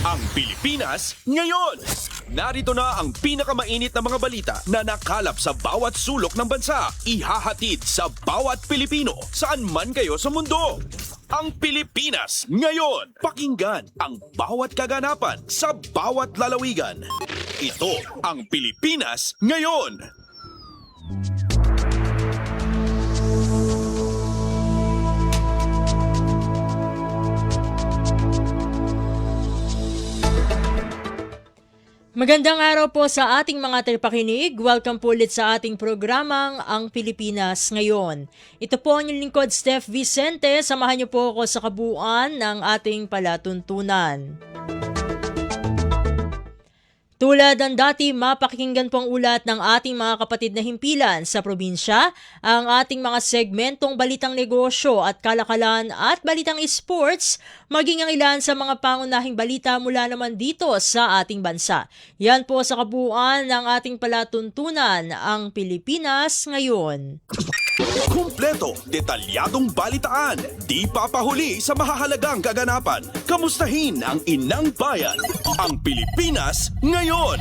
Ang Pilipinas ngayon! Narito na ang pinakamainit na mga balita na nakalap sa bawat sulok ng bansa. Ihahatid sa bawat Pilipino saan man kayo sa mundo. Ang Pilipinas ngayon! Pakinggan ang bawat kaganapan sa bawat lalawigan. Ito ang Pilipinas ngayon! Magandang araw po sa ating mga tagapakinig. Welcome po ulit sa ating programang Ang Pilipinas Ngayon. Ito po ang inyong lingkod, Steph Vicente. Samahan niyo po ako sa kabuuan ng ating palatuntunan. Tulad ng dati, mapakinggan po ang ulat ng ating mga kapatid na himpilan sa probinsya, ang ating mga segmentong balitang negosyo at kalakalan at balitang esports, maging ang ilan sa mga pangunahing balita mula naman dito sa ating bansa. Yan po sa kabuuan ng ating palatuntunan, ang Pilipinas Ngayon. Kumpleto, detalyadong balitaan, di papahuli sa mahahalagang kaganapan. Kamustahin ang inang bayan, ang Pilipinas ngayon.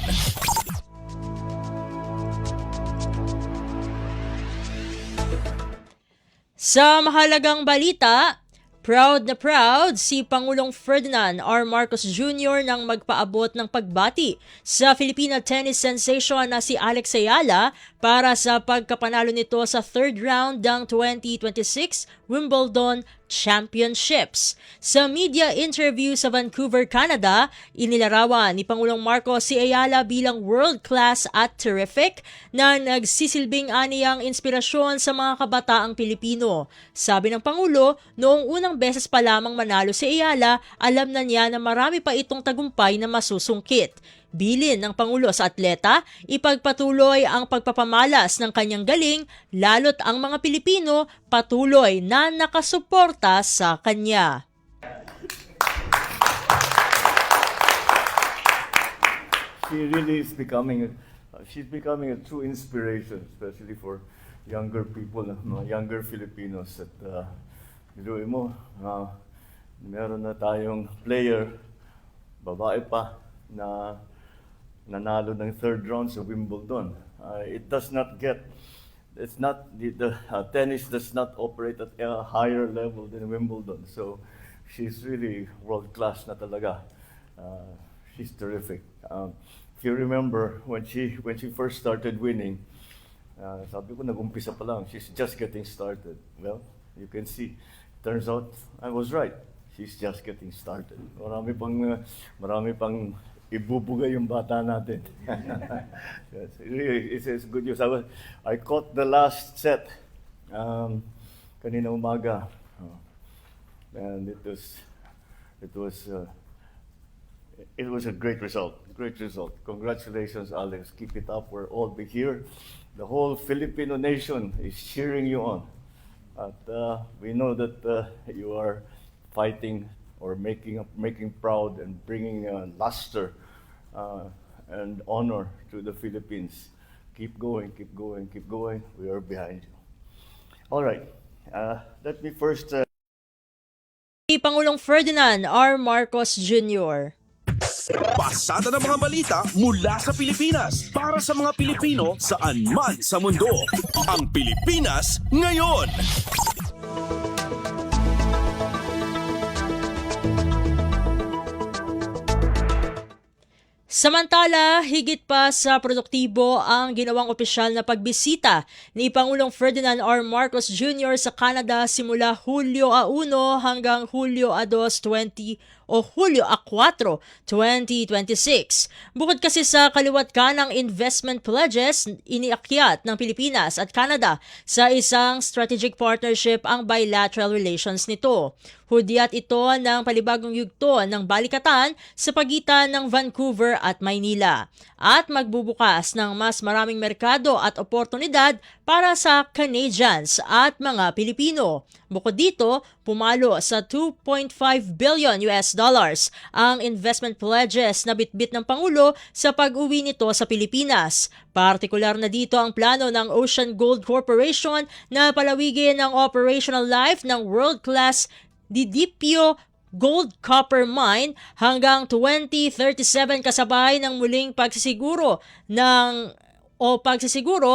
Sa mahalagang balita, proud na proud si Pangulong Ferdinand R. Marcos Jr. nang magpaabot ng pagbati sa Filipino tennis sensation na si Alex Ayala para sa pagkapanalo nito sa third round ng 2026 Wimbledon Championships. Sa media interview sa Vancouver, Canada, inilarawan ni Pangulong Marcos si Ayala bilang world-class at terrific na nagsisilbing aniyang inspirasyon sa mga kabataang Pilipino. Sabi ng Pangulo, noong unang beses pa lamang manalo si Ayala, alam na niya na marami pa itong tagumpay na masusungkit. Bilin ng Pangulo sa atleta, ipagpatuloy ang pagpapamalas ng kanyang galing, lalo't ang mga Pilipino patuloy na nakasuporta sa kanya. She really is becoming, she's becoming a true inspiration, especially for younger people, younger Filipinos. At biluin mo, meron na tayong player, babae pa, na nanalo ng third round sa Wimbledon. It does not get, it's not, the tennis does not operate at a higher level than Wimbledon. So she's really world-class na talaga. She's terrific. If you remember, when she first started winning, sabi ko nag-umpisa pa lang, she's just getting started. Well, you can see, turns out I was right. She's just getting started. Marami pang ibubuga yung bata natin. Yes, really, it's good news. I caught the last set kanina umaga, and it was a great result. Great result. Congratulations, Alex. Keep it up. We're all here. The whole Filipino nation is cheering you on. At we know that you are fighting or making proud and bringing luster and honor to the Philippines. Keep going, keep going, keep going. We are behind you. All right. Let me first... Pangulong Ferdinand R. Marcos Jr. Pasada ng mga balita mula sa Pilipinas para sa mga Pilipino saan man sa mundo. Ang Pilipinas ngayon! Samantala, higit pa sa produktibo ang ginawang opisyal na pagbisita ni Pangulong Ferdinand R. Marcos Jr. sa Canada simula Hulyo 1 hanggang Hulyo 4, 2026. Bukod kasi sa kaliwat kanang investment pledges, iniakyat ng Pilipinas at Canada sa isang strategic partnership ang bilateral relations nito. Hudyat ito ng palibagong yugto ng balikatan sa pagitan ng Vancouver at Maynila at magbubukas ng mas maraming merkado at oportunidad para sa Canadians at mga Pilipino. Bukod dito, pumalo sa $2.5 billion ang investment pledges na bitbit ng Pangulo sa pag-uwi nito sa Pilipinas. Partikular na dito ang plano ng Ocean Gold Corporation na palawigin ang operational life ng world-class Didipio gold-copper mine hanggang 2037 kasabay ng muling pagsisiguro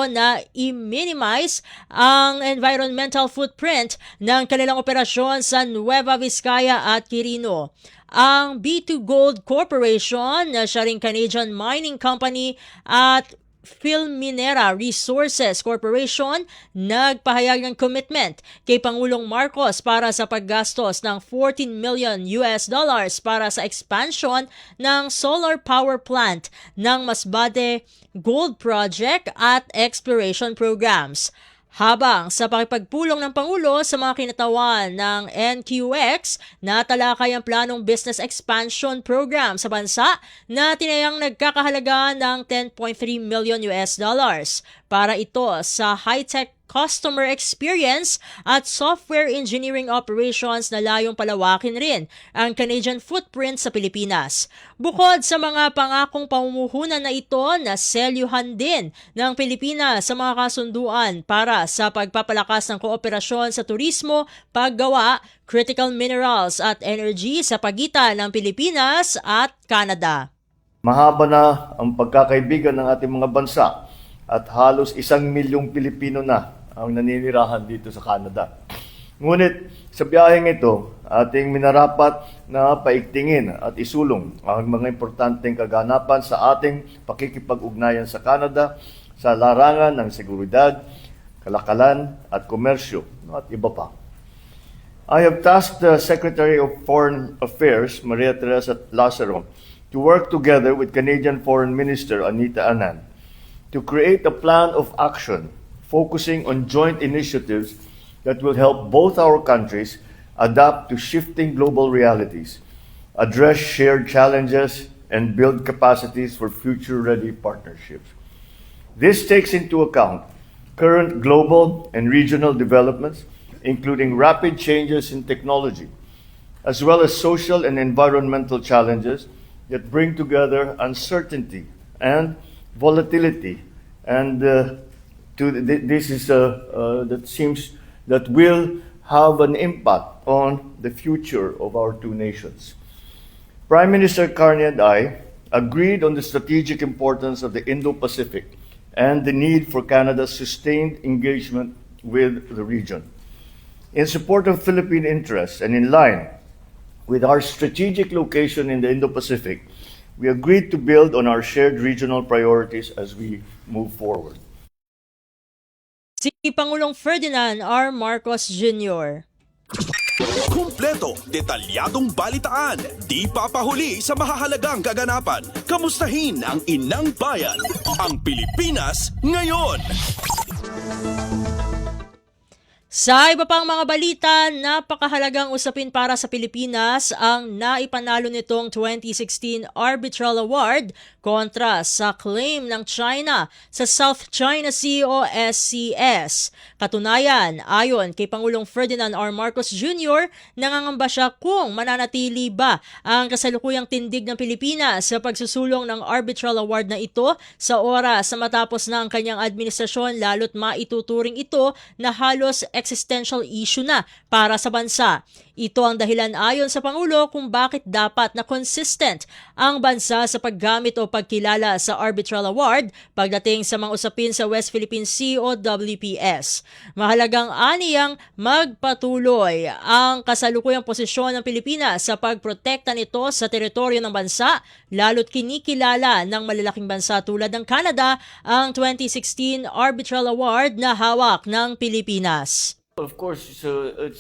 na i-minimize ang environmental footprint ng kanilang operasyon sa Nueva Vizcaya at Quirino. Ang B2 Gold Corporation, na siya ring Canadian mining company, at Philminera Resources Corporation nagpahayag ng commitment kay Pangulong Marcos para sa paggastos ng $14 million para sa expansion ng solar power plant ng Masbate Gold Project at exploration programs. Habang sa pakipagpulong ng Pangulo sa mga kinatawan ng NQX na talakay ang planong business expansion program sa bansa na tinayang nagkakahalaga ng $10.3 million para ito sa high-tech customer experience at software engineering operations na layong palawakin rin ang Canadian footprint sa Pilipinas. Bukod sa mga pangakong pamumuhunan na ito, naselyuhan din ng Pilipinas sa mga kasunduan para sa pagpapalakas ng kooperasyon sa turismo, paggawa, critical minerals at energy sa pagitan ng Pilipinas at Canada. Mahaba na ang pagkakaibigan ng ating mga bansa at halos 1 milyong Pilipino na ang naninirahan dito sa Canada. Ngunit sa biyaheng ito, ating minarapat na paigtingin at isulong ang mga importanteng kaganapan sa ating pakikipag-ugnayan sa Canada sa larangan ng seguridad, kalakalan at komersyo at iba pa. I have tasked the Secretary of Foreign Affairs, Maria Teresa Lazaro, to work together with Canadian Foreign Minister Anita Anand to create a plan of action focusing on joint initiatives that will help both our countries adapt to shifting global realities, address shared challenges, and build capacities for future-ready partnerships. This takes into account current global and regional developments, including rapid changes in technology, as well as social and environmental challenges that bring together uncertainty and volatility, and that will have an impact on the future of our two nations. Prime Minister Carney and I agreed on the strategic importance of the Indo-Pacific and the need for Canada's sustained engagement with the region. In support of Philippine interests and in line with our strategic location in the Indo-Pacific, we agreed to build on our shared regional priorities as we move forward. Si Pangulong Ferdinand R. Marcos Jr. Kumpleto, detalyadong balitaan, di papahuli sa mahahalagang kaganapan. Kamustahin ang inang bayan, ang Pilipinas ngayon. Sa iba pang mga balita, napakahalagang usapin para sa Pilipinas ang naipanalo nitong 2016 Arbitral Award kontra sa claim ng China sa South China Sea o SCS. Katunayan, ayon kay Pangulong Ferdinand R. Marcos Jr., nangangamba siya kung mananatili ba ang kasalukuyang tindig ng Pilipinas sa pagsusulong ng Arbitral Award na ito sa oras na matapos na ang kanyang administrasyon, lalo't maituturing ito na halos existential issue na para sa bansa. Ito ang dahilan ayon sa Pangulo kung bakit dapat na consistent ang bansa sa paggamit o pagkilala sa Arbitral Award pagdating sa mga usapin sa West Philippine Sea o WPS. Mahalagang aniyang magpatuloy ang kasalukuyang posisyon ng Pilipinas sa pagprotekta nito sa teritoryo ng bansa, lalo't kinikilala ng malalaking bansa tulad ng Canada ang 2016 Arbitral Award na hawak ng Pilipinas. Of course, it's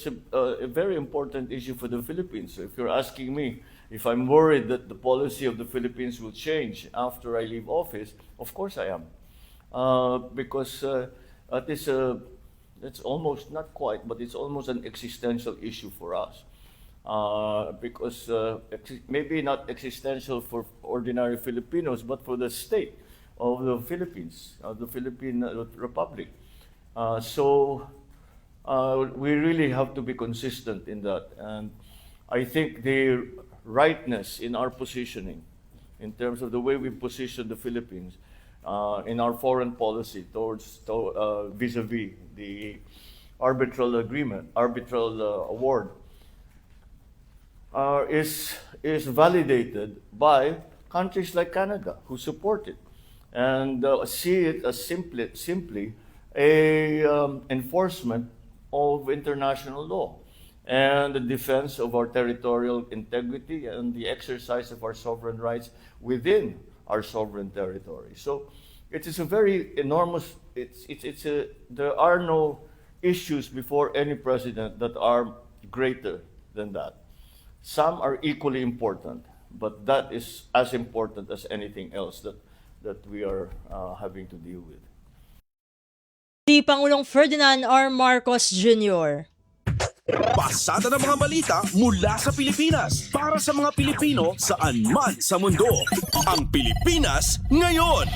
a very important issue for the Philippines. So if you're asking me if I'm worried that the policy of the Philippines will change after I leave office, of course I am. Because it's almost, not quite, but it's almost an existential issue for us. Because maybe not existential for ordinary Filipinos, but for the state of the Philippines, of the Philippine Republic. We really have to be consistent in that. And I think the rightness in our positioning, in terms of the way we position the Philippines in our foreign policy vis-a-vis the arbitral award, is validated by countries like Canada who support it and see it as simply a enforcement of international law and the defense of our territorial integrity and the exercise of our sovereign rights within our sovereign territory. So it is a very enormous. There are no issues before any president that are greater than that. Some are equally important, but that is as important as anything else that we are having to deal with. Si Pangulong Ferdinand R. Marcos Jr. Pasada ng mga balita mula sa Pilipinas para sa mga Pilipino saan man sa mundo. Ang Pilipinas ngayon.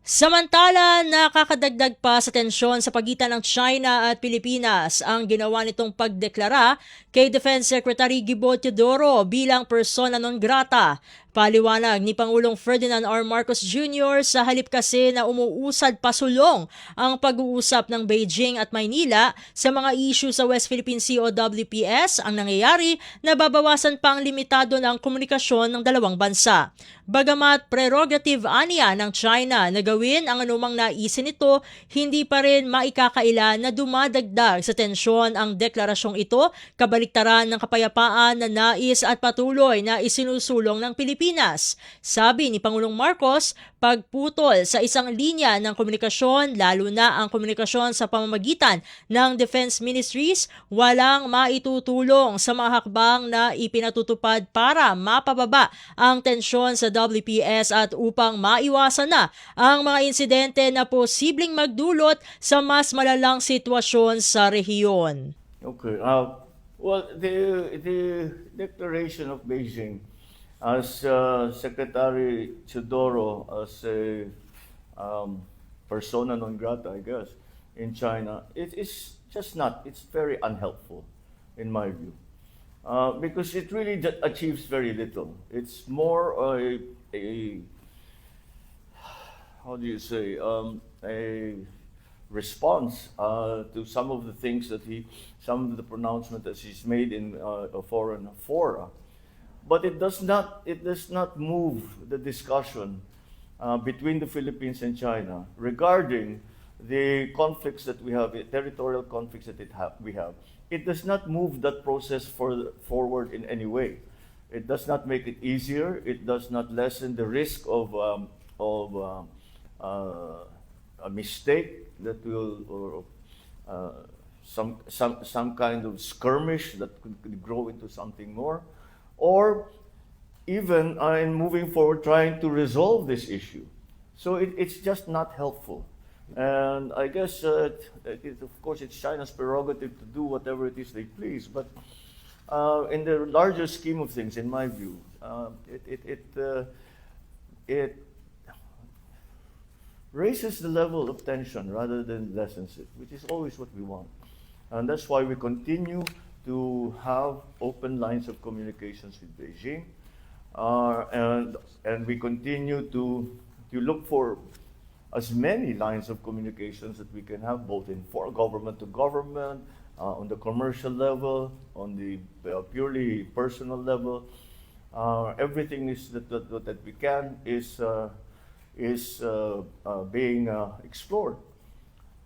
Samantala, nakakadagdag pa sa tensyon sa pagitan ng China at Pilipinas ang ginawa nitong pagdeklara kay Defense Secretary Gibo Teodoro bilang persona non grata. Paliwanag ni Pangulong Ferdinand R. Marcos Jr. sa halip kasi na umuusad pasulong ang pag-uusap ng Beijing at Maynila sa mga issue sa West Philippine Sea o WPS ang nangyayari na babawasan pang limitado ng komunikasyon ng dalawang bansa. Bagamat prerogative aniya ng China na gawin ang anumang naisin nito, hindi pa rin maikakaila na dumadagdag sa tensyon ang deklarasyong ito, kabaliktaran ng kapayapaan na nais at patuloy na isinusulong ng Pilipinas. Sabi ni Pangulong Marcos, pagputol sa isang linya ng komunikasyon, lalo na ang komunikasyon sa pamamagitan ng Defense Ministries, walang maitutulong sa mga hakbang na ipinatutupad para mapababa ang tensyon sa WPS at upang maiwasan na ang mga insidente na posibleng magdulot sa mas malalang sitwasyon sa rehiyon. Okay. Well, the declaration of Beijing as Secretary Teodoro as a persona non grata, I guess, in China, it is just not. It's very unhelpful, in my view. Because it really achieves very little. It's more a how do you say, a response to some of the things some of the pronouncements that he's made in foreign fora. But it does not move the discussion between the Philippines and China regarding the conflicts that we have, the territorial conflicts that we have. It does not move that process forward in any way. It does not make it easier. It does not lessen the risk of a mistake that will, or some kind of skirmish that could grow into something more, or even in moving forward trying to resolve this issue. So it's just not helpful. And I guess, of course, it's China's prerogative to do whatever it is they please. But in the larger scheme of things, in my view, it raises the level of tension rather than lessens it, which is always what we want. And that's why we continue to have open lines of communications with Beijing, and we continue to look for as many lines of communications that we can have, both in government to government, on the commercial level, on the purely personal level. Everything is that we can is being explored,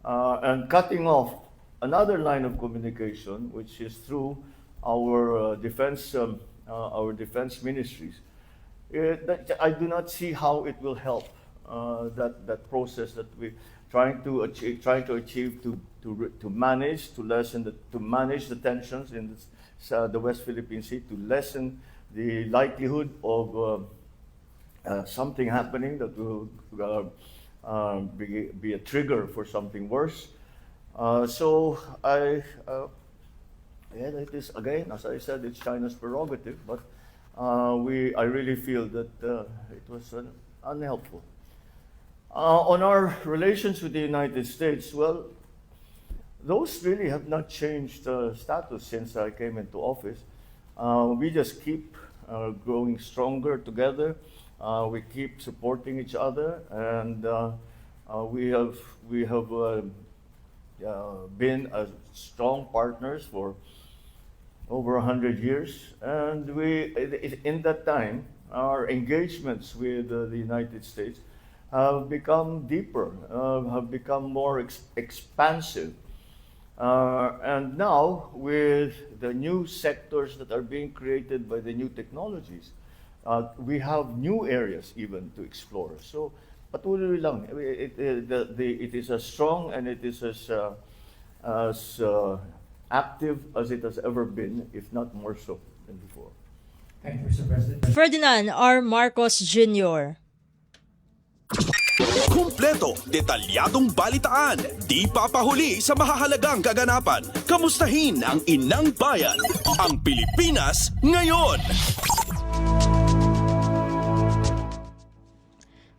and cutting off another line of communication, which is through our defense ministries. I do not see how it will help that process that we trying to achieve to manage the tensions in the West Philippine Sea, to lessen the likelihood of something happening that will be a trigger for something worse. So it is, again, as I said, it's China's prerogative, but I really feel that it was unhelpful. On our relations with the United States, well, those really have not changed status since I came into office. We just keep growing stronger together. We keep supporting each other, and we have been strong partners for over 100 years, and in that time, our engagements with the United States have become deeper, have become more expansive. And now, with the new sectors that are being created by the new technologies, we have new areas even to explore. So, patuloy lang. It is as strong and it is as active as it has ever been, if not more so than before. Thank you, Mr. President. Ferdinand R. Marcos Jr. Kumpleto, detalyadong balitaan, di papahuli sa mahahalagang kaganapan. Kamustahin ang inang bayan, ang Pilipinas ngayon.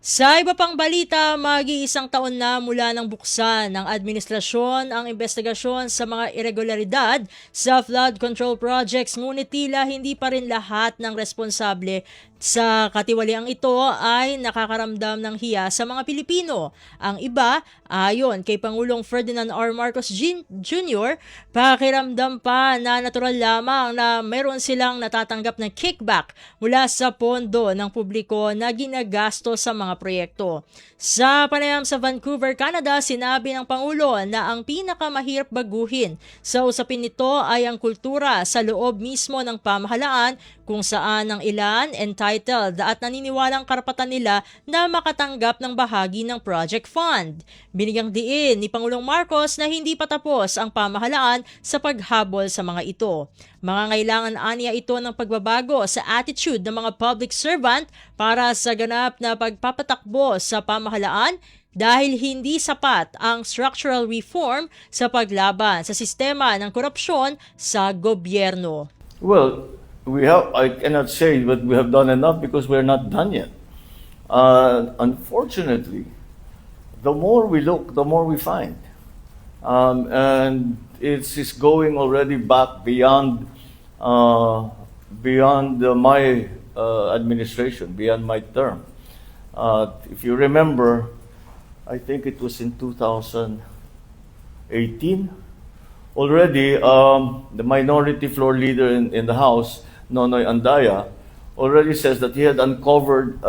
Sa iba pang balita, mag-iisang taon na mula nang buksan ng administrasyon ang investigasyon sa mga irregularidad sa flood control projects, ngunit tila hindi pa rin lahat ng responsable sa katiwaliang ito ay nakakaramdam ng hiya sa mga Pilipino. Ang iba, ayon kay Pangulong Ferdinand R. Marcos Jr., pakiramdam pa na natural lamang na mayroon silang natatanggap ng kickback mula sa pondo ng publiko na ginagasto sa mga proyekto. Sa panayam sa Vancouver, Canada, sinabi ng Pangulo na ang pinakamahirap baguhin sa usapin nito ay ang kultura sa loob mismo ng pamahalaan, kung saan ang ilan entitled at naniniwalang karapatan nila na makatanggap ng bahagi ng project fund. Binigyang diin ni Pangulong Marcos na hindi pa tapos ang pamahalaan sa paghabol sa mga ito. Mangangailangan aniya ito ng pagbabago sa attitude ng mga public servant para sa ganap na pagpapatakbo sa pamahalaan, dahil hindi sapat ang structural reform sa paglaban sa sistema ng korupsyon sa gobyerno. Well, I cannot say that we have done enough because we're not done yet. Unfortunately, the more we look, the more we find. And it's going already back beyond my administration, beyond my term. If you remember, I think it was in 2018, already the minority floor leader in the House, Nonoy Andaya, already says that he had uncovered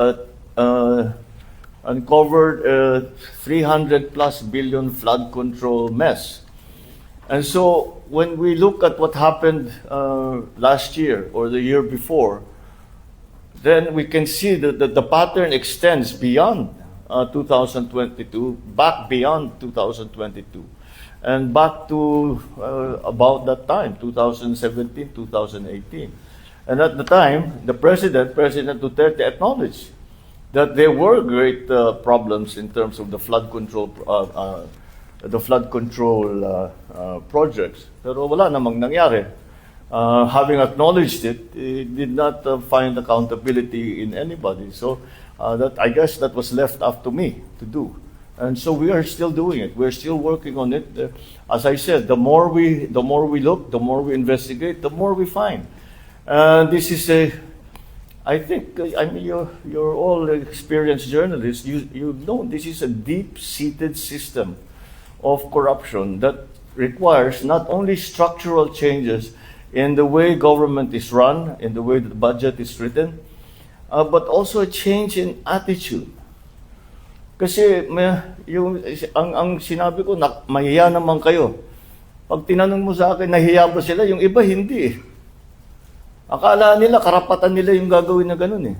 300 plus billion flood control mess. And so when we look at what happened last year or the year before, then we can see that the pattern extends beyond 2022, back beyond 2022, and back to about that time, 2017, 2018. And at the time, President Duterte, acknowledged that there were great problems in terms of the flood control projects. Pero wala namang nangyari. Having acknowledged it, he did not find accountability in anybody. So I guess that was left up to me to do. And so we are still doing it. We're still working on it. As I said, the more we look, the more we investigate, the more we find. This is I mean, you're all experienced journalists. You know this is a deep-seated system of corruption that requires not only structural changes in the way government is run, in the way the budget is written, but also a change in attitude. Kasi ang sinabi ko, mahiya naman kayo. Pag tinanong mo sa akin, nahiya ba sila? Yung iba, hindi. Akala nila, karapatan nila yung gagawin na ganun eh.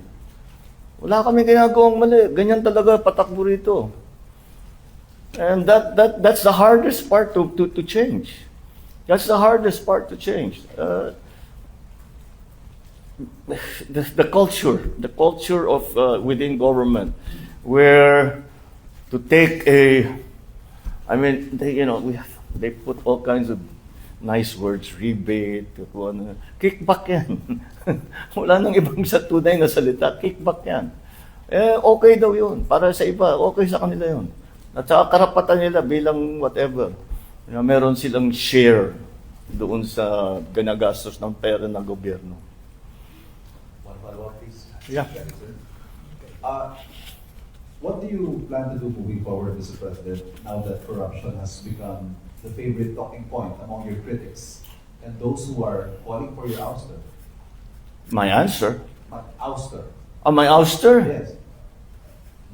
Wala kami ginagawang mali. Ganyan talaga patakbo rito. And that's the hardest part to change. That's the hardest part to change. The culture of within government, where to take they put all kinds of nice words, rebate, kickback yan. Wala nang ibang sa tunay na salita, kickback yan. Okay daw yun. Para sa iba, okay sa kanila yun. At saka karapatan nila bilang whatever. Meron silang share doon sa ginagastos ng pera ng gobyerno. One follow-up, please. Yeah. What do you plan to do moving forward, Mr. President, now that corruption has become the favorite talking point among your critics? and those who are calling for your ouster. My answer? Ouster. My ouster? Yes.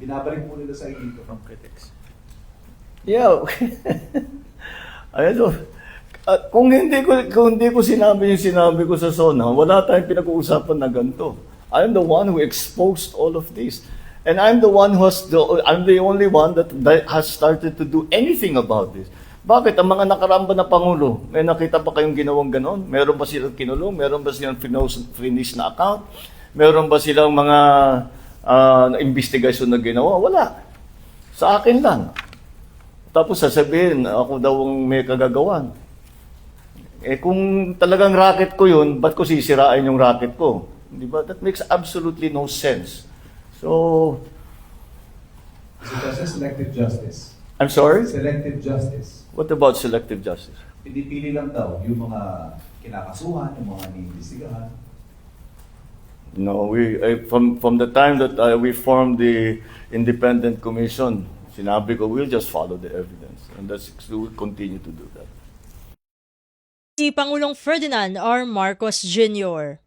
Binabalik po nila sa inyo from critics. Yeah. Ayun. Kung hindi ko sinabi yung sinabi ko sa SONA, wala tayong pinag-uusapan na ganito. I'm the one who exposed all of this. And I'm the only one that has started to do anything about this. Bakit? Ang mga nakaramba na Pangulo, may nakita pa kayong ginawang ganon? Meron ba silang kinulong? Meron ba silang finish na account? Meron ba silang mga investigation na ginawa? Wala. Sa akin lang. Tapos sasabihin, ako daw ang may kagagawan. Kung talagang racket ko yun, ba't ko sisirain yung racket ko? Di ba? That makes absolutely no sense. So, Kasi selective justice. I'm sorry? Selective justice. What about selective justice? Pinipili lang daw yung mga kinakasuhan, yung mga iniimbestigahan. No, from the time that we formed the independent commission, sinabi ko, we'll just follow the evidence. And we'll continue to do that. Si Pangulong Ferdinand R. Marcos Jr.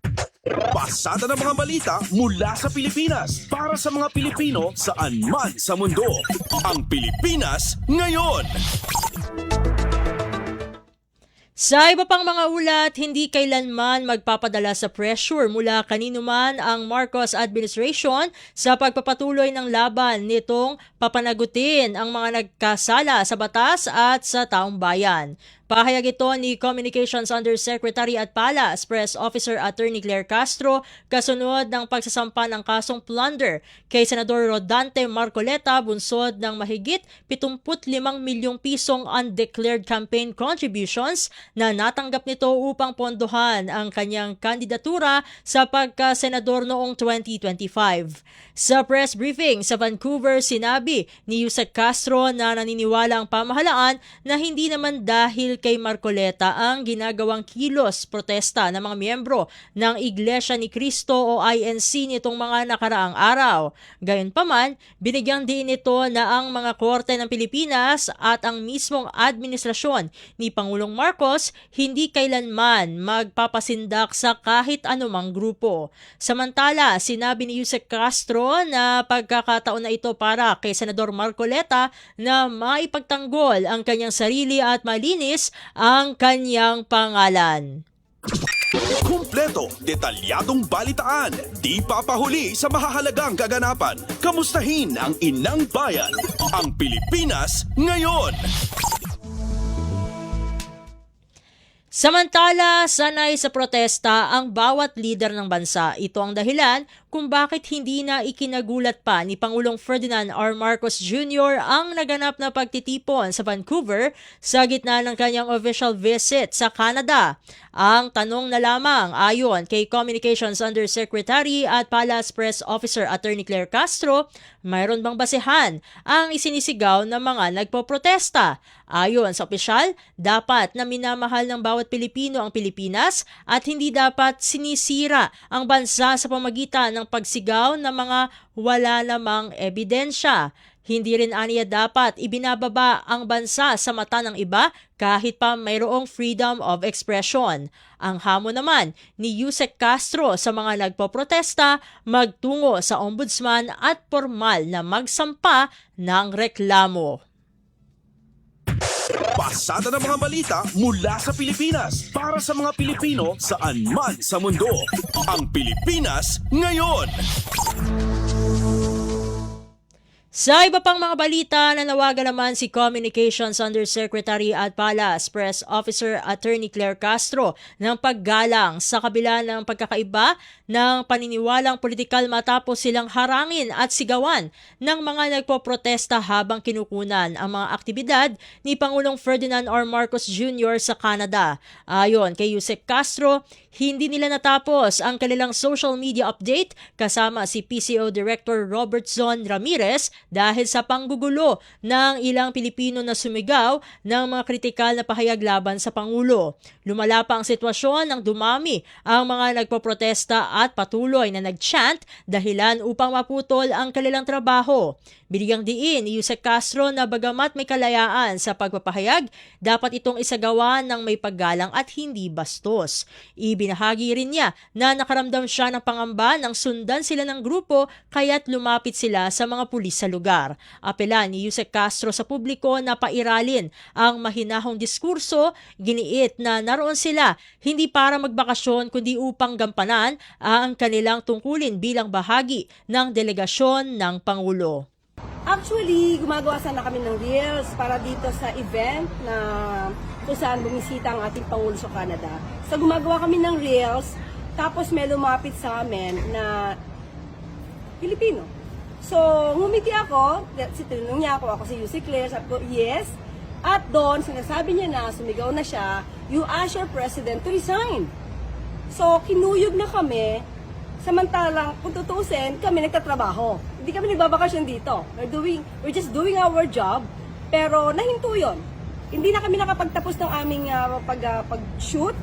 Pasada ng mga balita mula sa Pilipinas para sa mga Pilipino saan man sa mundo. Ang Pilipinas ngayon. Sa iba pang mga ulat, hindi kailanman magpapadala sa pressure mula kanino man ang Marcos administration sa pagpapatuloy ng laban nitong papanagutin ang mga nagkasala sa batas at sa taong bayan. Pahayag ito ni Communications Undersecretary at Palas Press Officer Attorney Claire Castro kasunod ng pagsasampa ng kasong plunder kay Senador Rodante Marcoleta bunsod ng mahigit 75 milyong pisong undeclared campaign contributions na natanggap nito upang pondohan ang kanyang kandidatura sa pagka-senador noong 2025. Sa press briefing sa Vancouver, sinabi ni Yusek Castro na naniniwala ang pamahalaan na hindi naman dahil kay Marcoleta ang ginagawang kilos protesta ng mga miyembro ng Iglesia ni Cristo o INC nitong mga nakaraang araw. Gayunpaman, binigyan din ito na ang mga korte ng Pilipinas at ang mismong administrasyon ni Pangulong Marcos hindi kailanman magpapasindak sa kahit anumang grupo. Samantala, sinabi ni Yusek Castro na pagkakataon na ito para kay Senador Marcoleta na maipagtanggol ang kanyang sarili at malinis ang kanyang pangalan. Kumpleto, detalyadong balitaan, di papahuli sa mahahalagang kaganapan. Kamustahin ang inang bayan, ang Pilipinas ngayon. Samantala, sanay sa protesta ang bawat lider ng bansa. Ito ang dahilan kung bakit hindi na ikinagulat pa ni Pangulong Ferdinand R. Marcos Jr. ang naganap na pagtitipon sa Vancouver sa gitna ng kanyang official visit sa Canada. Ang tanong na lamang ayon kay Communications Undersecretary at Palas Press Officer Attorney Claire Castro, mayroon bang basehan ang isinisigaw ng mga nagpoprotesta? Ayon sa opisyal, dapat na minamahal ng bawat Pilipino ang Pilipinas at hindi dapat sinisira ang bansa sa pamagitan ng pagsigaw ng mga wala namang ebidensya. Hindi rin aniya dapat ibinababa ang bansa sa mata ng iba kahit pa mayroong freedom of expression. Ang hamon naman ni Yusek Castro sa mga nagpoprotesta magtungo sa ombudsman at formal na magsampa ng reklamo. Pasada ng mga balita mula sa Pilipinas para sa mga Pilipino saan man sa mundo. Ang Pilipinas ngayon. Sa iba pang mga balita, nanawagan naman si Communications Undersecretary at Palas Press Officer Attorney Claire Castro ng paggalang sa kabila ng pagkakaiba ng paniniwalang politikal matapos silang harangin at sigawan ng mga nagpoprotesta habang kinukunan ang mga aktibidad ni Pangulong Ferdinand R. Marcos Jr. sa Canada. Ayon kay Yusek Castro, hindi nila natapos ang kanilang social media update kasama si PCO Director Robertson Ramirez dahil sa panggugulo ng ilang Pilipino na sumigaw ng mga kritikal na pahayag laban sa Pangulo. Lumala pa ang sitwasyon nang dumami ang mga nagpoprotesta at patuloy na nag-chant dahilan upang maputol ang kanilang trabaho. Binigyang diin ni Yusek Castro na bagamat may kalayaan sa pagpapahayag, dapat itong isagawa ng may paggalang at hindi bastos. Ibinahagi rin niya na nakaramdam siya ng pangamba nang sundan sila ng grupo kaya't lumapit sila sa mga pulis sa lugar. Apela ni Yusek Castro sa publiko na pairalin ang mahinahong diskurso, giniit na naroon sila hindi para magbakasyon kundi upang gampanan ang kanilang tungkulin bilang bahagi ng delegasyon ng Pangulo. Actually, gumagawa sana kami ng reels para dito sa event na kung saan bumisita ang ating Pangulo sa Canada. So gumagawa kami ng reels, tapos may lumapit sa amin na Pilipino. So ngumiti ako, tinanong niya ako si Yusek Claire, sabi ko, yes. At doon, sinasabi niya na, sumigaw na siya, you ask your president to resign. So kinuyog na kami, samantalang kung tutuusin, kami nagtatrabaho. Hindi kami nagbabakasyon dito. We're just doing our job, pero nahinto yun. Hindi na kami nakapagtapos ng aming pag-shoot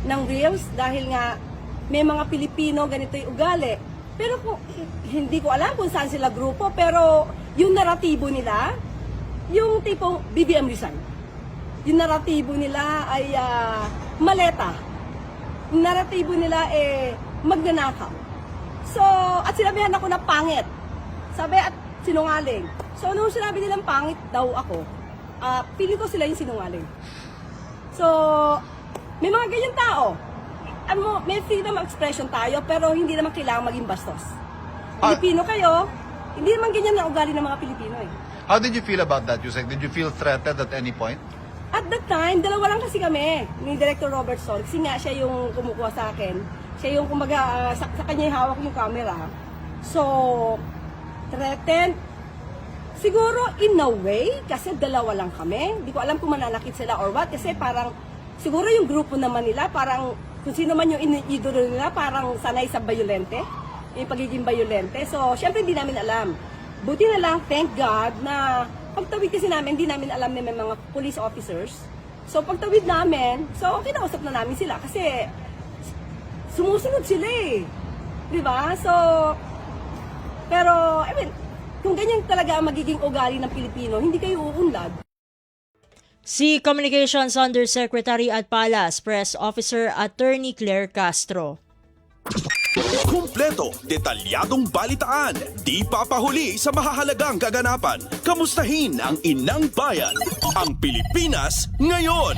ng reels dahil nga may mga Pilipino ganito yung ugali. Pero hindi ko alam kung saan sila grupo, pero yung naratibo nila, yung tipong BBM resign. Yung naratibo nila ay maleta. Yung naratibo nila magnanakaw. So, at sinabihan ako na pangit. Sabi at sinungaling. So, nung sinabi nilang pangit daw ako, pili ko sila yung sinungaling. So, may mga ganyan tao. May freedom of expression tayo, pero hindi naman kailangan maging bastos. Pilipino kayo, hindi naman ganyan na ugali ng mga Pilipino eh. How did you feel about that, Yusek? Did you feel threatened at any point? At that time, dalawa lang kasi kami ni Director Robert Sol. Kasi nga siya yung kumukuha sa akin. Siya yung kumbaga, sa kanya hawak yung camera. So, threatened. Siguro in a way, kasi dalawa lang kami. Hindi ko alam kung mananakit sila or what. Kasi parang, siguro yung grupo naman nila, parang kung sino man yung idolo nila, parang sanay sa bayolente. Yung pagiging bayolente. So, syempre hindi namin alam. Buti na lang, thank God, na pagtawid kasi namin, hindi namin alam na may mga police officers. So, pagtawid namin, so, kinausap na namin sila kasi sumusunod sila eh. Diba? So, pero, I mean, kung ganyan talaga ang magiging ugali ng Pilipino, hindi kayo uunlad. Si Communications Undersecretary at Palace Press Officer Attorney Claire Castro. Kumpleto, detalyadong balitaan, di papahuli sa mahahalagang kaganapan. Kamustahin ang inang bayan, ang Pilipinas ngayon.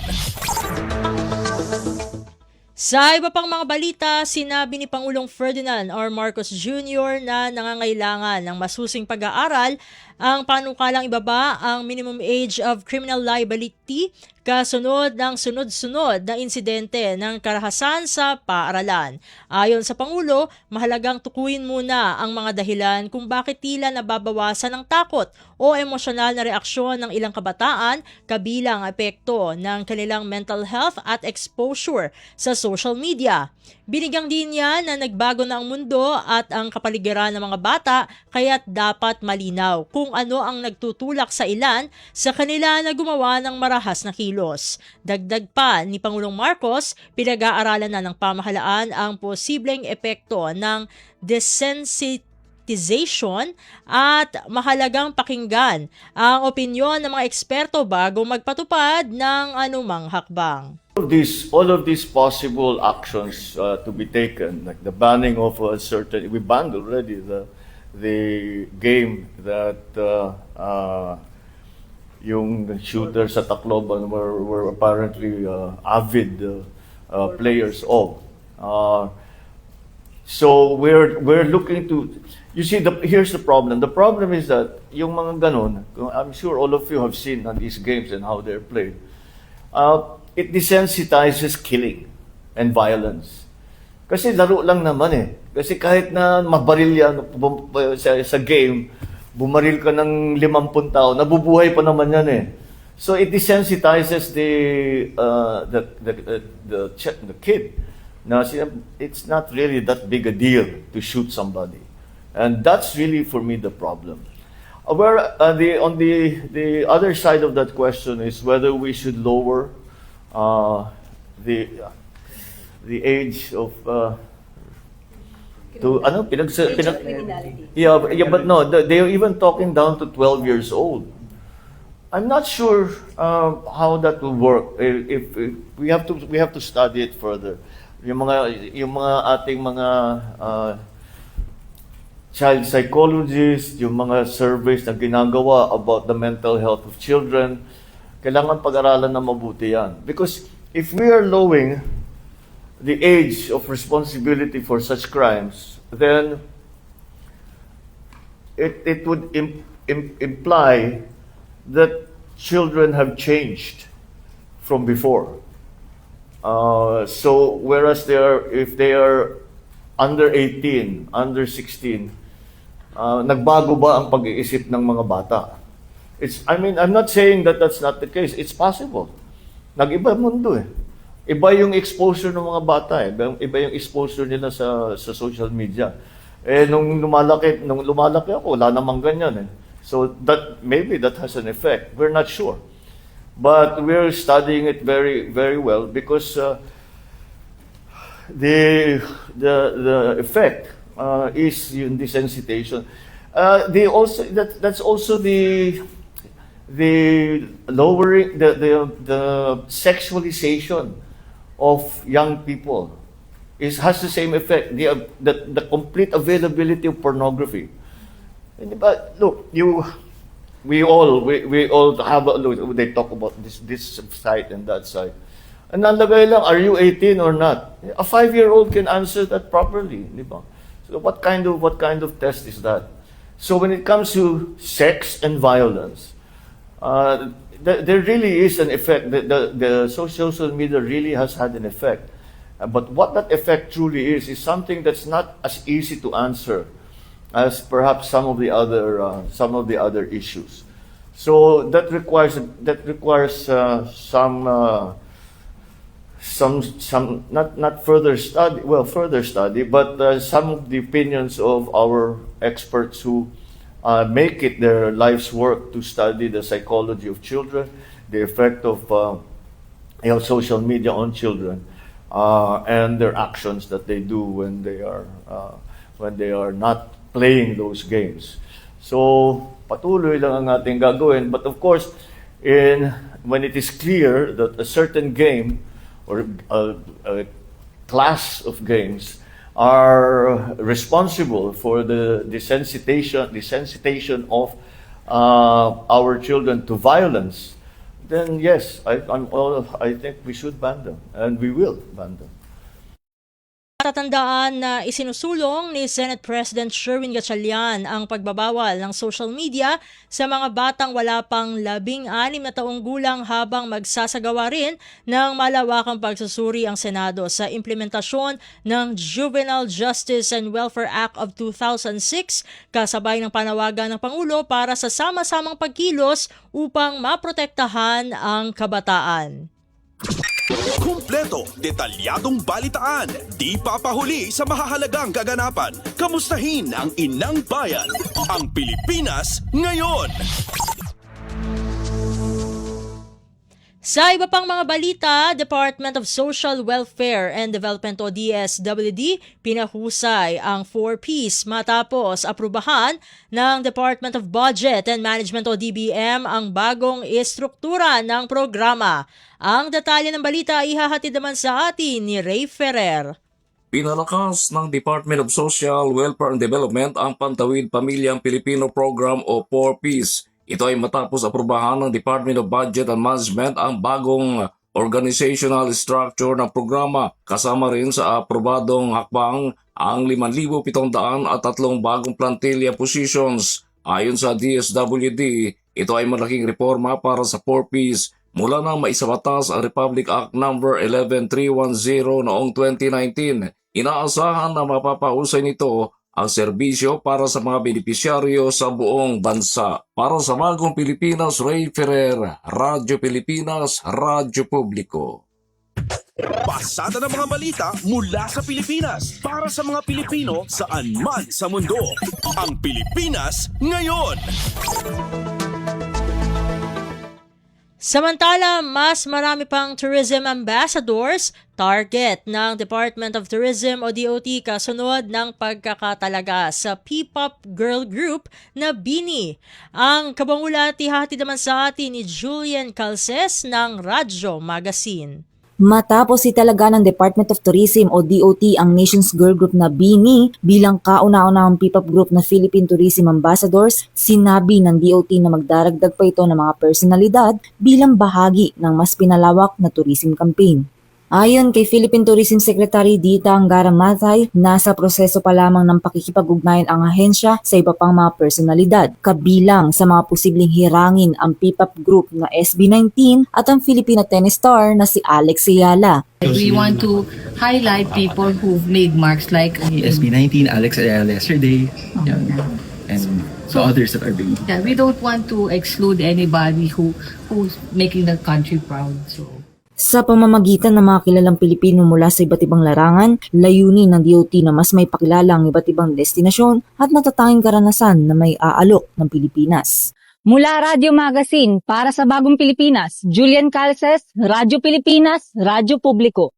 Sa iba pang mga balita, sinabi ni Pangulong Ferdinand R. Marcos Jr. na nangangailangan ng masusing pag-aaral ang panukalang ibaba ang minimum age of criminal liability kasunod ng sunod-sunod na insidente ng karahasan sa paaralan. Ayon sa Pangulo, mahalagang tukuyin muna ang mga dahilan kung bakit tila nababawasan ng takot o emosyonal na reaksyon ng ilang kabataan kabilang epekto ng kanilang mental health at exposure sa social media. Binigyang din niya na nagbago na ang mundo at ang kapaligiran ng mga bata kaya't dapat malinaw kung ano ang nagtutulak sa ilan sa kanila na gumawa ng marahas na kilos. Dagdag pa ni Pangulong Marcos, pinag-aaralan na ng pamahalaan ang posibleng epekto ng desensitization at mahalagang pakinggan ang opinyon ng mga eksperto bago magpatupad ng anumang hakbang. All of these possible actions to be taken, like the banning of we banned already the game that yung shooters sa Tacloban were apparently avid players of. So we're looking to, you see, here's the problem. The problem is that yung mga ganon, I'm sure all of you have seen on these games and how they're played. It desensitizes killing and violence. Kasi laro lang naman eh. Kasi kahit na mabaril yan sa game, bumaril ka ng 50 tao, nabubuhay pa naman yan eh. So it desensitizes the kid. Now, it's not really that big a deal to shoot somebody. And that's really, for me, the problem. On the other side of that question is whether we should lower the age of To ano criminality. yeah, but no, they are even talking down to 12 years old. I'm not sure how that will work. If we have to study it further. Yung mga ating mga child psychologists, yung mga surveys na ginagawa about the mental health of children, kailangan pag-aralan na mabuti yan. Because if we are lowering the age of responsibility for such crimes, then it would imply that children have changed from before. So whereas if they are under 18, under 16, nagbago ba ang pag-iisip ng mga bata? I'm not saying that that's not the case. It's possible. Nag-iba mundo eh. Iba yung exposure ng mga bata eh. Iba yung exposure nila sa social media. Nung lumalaki ako, wala namang ganyan eh. So maybe that has an effect. We're not sure. But we're studying it very, very well because the effect is yung desensitization. That's also the lowering the sexualization of young people has the same effect. The complete availability of pornography. But look, we all have they talk about this site and that site. And nalagay lang, are you 18 or not? A 5-year-old can answer that properly, di ba? So what kind of test is that? So when it comes to sex and violence, there really is an effect. The social media really has had an effect. But what that effect truly is something that's not as easy to answer as perhaps some of the other issues. So that requires some not further study, but some of the opinions of our experts who make it their life's work to study the psychology of children, the effect of social media on children, and their actions that they do when they are not playing those games. So patuloy lang ang ating gagawin, but of course, when it is clear that a certain game or a class of games are responsible for the desensitization of our children to violence, then yes, I think we should ban them, and we will ban them. Tatandaan na isinusulong ni Senate President Sherwin Gatchalian ang pagbabawal ng social media sa mga batang wala pang 16 na taong gulang habang magsasagawa rin ng malawakang pagsusuri ang Senado sa implementasyon ng Juvenile Justice and Welfare Act of 2006 kasabay ng panawagan ng Pangulo para sa sama-samang pagkilos upang maprotektahan ang kabataan. Kumpleto, detalyadong balitaan, di papahuli sa mahahalagang kaganapan. Kamustahin ang inang bayan, ang Pilipinas ngayon. Sa iba pang mga balita, Department of Social Welfare and Development o DSWD pinahusay ang 4Ps matapos aprubahan ng Department of Budget and Management o DBM ang bagong istruktura ng programa. Ang detalye ng balita ihahatid naman sa atin ni Ray Ferrer. Pinalakas ng Department of Social Welfare and Development ang Pantawid Pamilyang Pilipino Program o 4Ps. Ito ay matapos aprubahan ng Department of Budget and Management ang bagong organizational structure ng programa. Kasama rin sa aprobadong hakbang ang 5,703 bagong plantilla positions. Ayon sa DSWD, ito ay malaking reforma para sa 4Ps mula nang maisabatas ang Republic Act No. 11310 noong 2019. Inaasahan na mapapausay nito ang serbisyo para sa mga benepisyaryo sa buong bansa. Para sa Bagong Pilipinas, Ray Ferrer, Radyo Pilipinas, Radyo Publiko. Pasada ng mga balita mula sa Pilipinas para sa mga Pilipino saan man sa mundo. Ang Pilipinas ngayon. Samantala, mas marami pang tourism ambassadors target ng Department of Tourism o DOT kasunod ng pagkakatalaga sa P-pop girl group na BINI. Ang kabangulat ihatid naman sa atin ni Julian Calces ng Radyo Magazine. Matapos italaga ng Department of Tourism o DOT ang nation's girl group na BINI bilang kauna-unahang P-pop group na Philippine Tourism Ambassadors, sinabi ng DOT na magdaragdag pa ito ng mga personalidad bilang bahagi ng mas pinalawak na tourism campaign. Ayon kay Philippine Tourism Secretary Dita Angara Matay, nasa proseso pa lamang ng pakikipag-ugnayan ang ahensya sa iba pang mga personalidad. Kabilang sa mga posibleng hirangin ang P-pop group na SB19 at ang Filipina tennis star na si Alex Ayala. We want to highlight people who've made marks like SB19, Alex Ayala yesterday, and so others that are being. Yeah, we don't want to exclude anybody who's making the country proud. So Sa pamamagitan ng mga kilalang Pilipino mula sa iba't ibang larangan, layunin ng DOT na mas may pakilala ang iba't ibang destinasyon at natatanging karanasan na may aalok ng Pilipinas. Mula Radyo Magazine para sa Bagong Pilipinas, Julian Calces, Radyo Pilipinas, Radyo Publiko.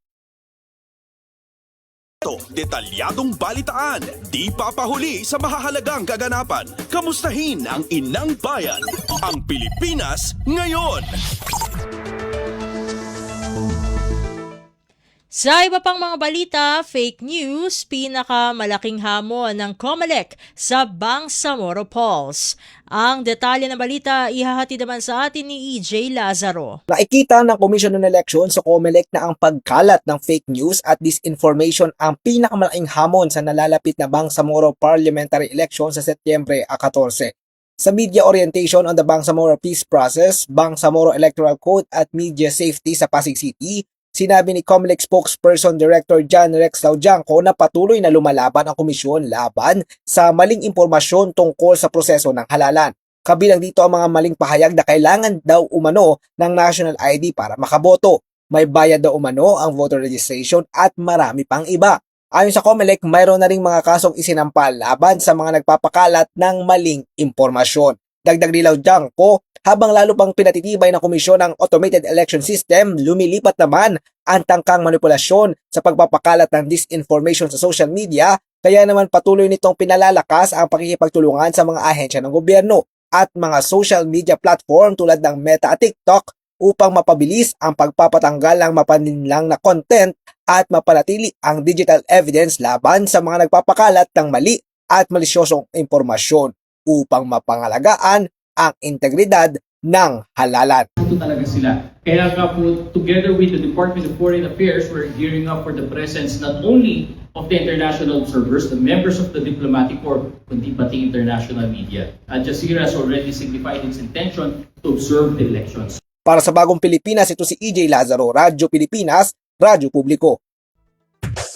Detalyadong balitaan, di papahuli sa mahahalagang kaganapan. Kamustahin ang inang bayan, ang Pilipinas ngayon. Sa iba pang mga balita, fake news, pinakamalaking hamon ng COMELEC sa Bangsamoro Polls. Ang detalye ng balita ihahatid naman sa atin ni EJ Lazaro. Nakikita ng Commission on Elections sa COMELEC na ang pagkalat ng fake news at disinformation ang pinakamalaking hamon sa nalalapit na Bangsamoro Parliamentary Election sa Setyembre 14. Sa media orientation on the Bangsamoro Peace Process, Bangsamoro Electoral Code at Media Safety sa Pasig City, sinabi ni COMELEC spokesperson Director John Rex Laudianco na patuloy na lumalaban ang komisyon laban sa maling impormasyon tungkol sa proseso ng halalan. Kabilang dito ang mga maling pahayag na kailangan daw umano ng national ID para makaboto. May bayad daw umano ang voter registration at marami pang iba. Ayon sa COMELEC, mayroon na ring mga kasong isinampal laban sa mga nagpapakalat ng maling impormasyon. Dagdag ni Laudianco, habang lalo pang pinatitibay ng komisyon ang automated election system, lumilipat naman ang tangkang manipulasyon sa pagpapakalat ng disinformation sa social media, kaya naman patuloy nitong pinalalakas ang pakikipagtulungan sa mga ahensya ng gobyerno at mga social media platform tulad ng Meta at TikTok upang mapabilis ang pagpapatanggal ng mapaninlang na content at mapanatili ang digital evidence laban sa mga nagpapakalat ng mali at malisyosong impormasyon upang mapangalagaan ang integridad ng halalan. Ito talaga sila. Kaya nga po, together with the Department of Foreign Affairs, we're gearing up for the presence not only of the international observers, the members of the diplomatic corps, kundi pati international media. Al Jazeera has already signified its intention to observe the elections. Para sa Bagong Pilipinas, ito si EJ Lazaro, Radyo Pilipinas, Radyo Publiko.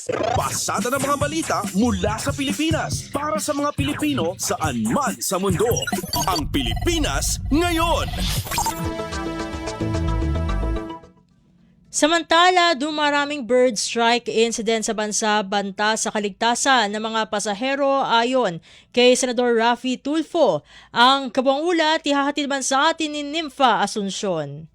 Pasada ng mga balita mula sa Pilipinas para sa mga Pilipino saan man sa mundo. Ang Pilipinas ngayon. Samantala, dumaraming bird strike incident sa bansa banta sa kaligtasan ng mga pasahero ayon kay Senador Raffy Tulfo. Ang kabuang ulat ihahatid man sa atin ni Nympha Asuncion.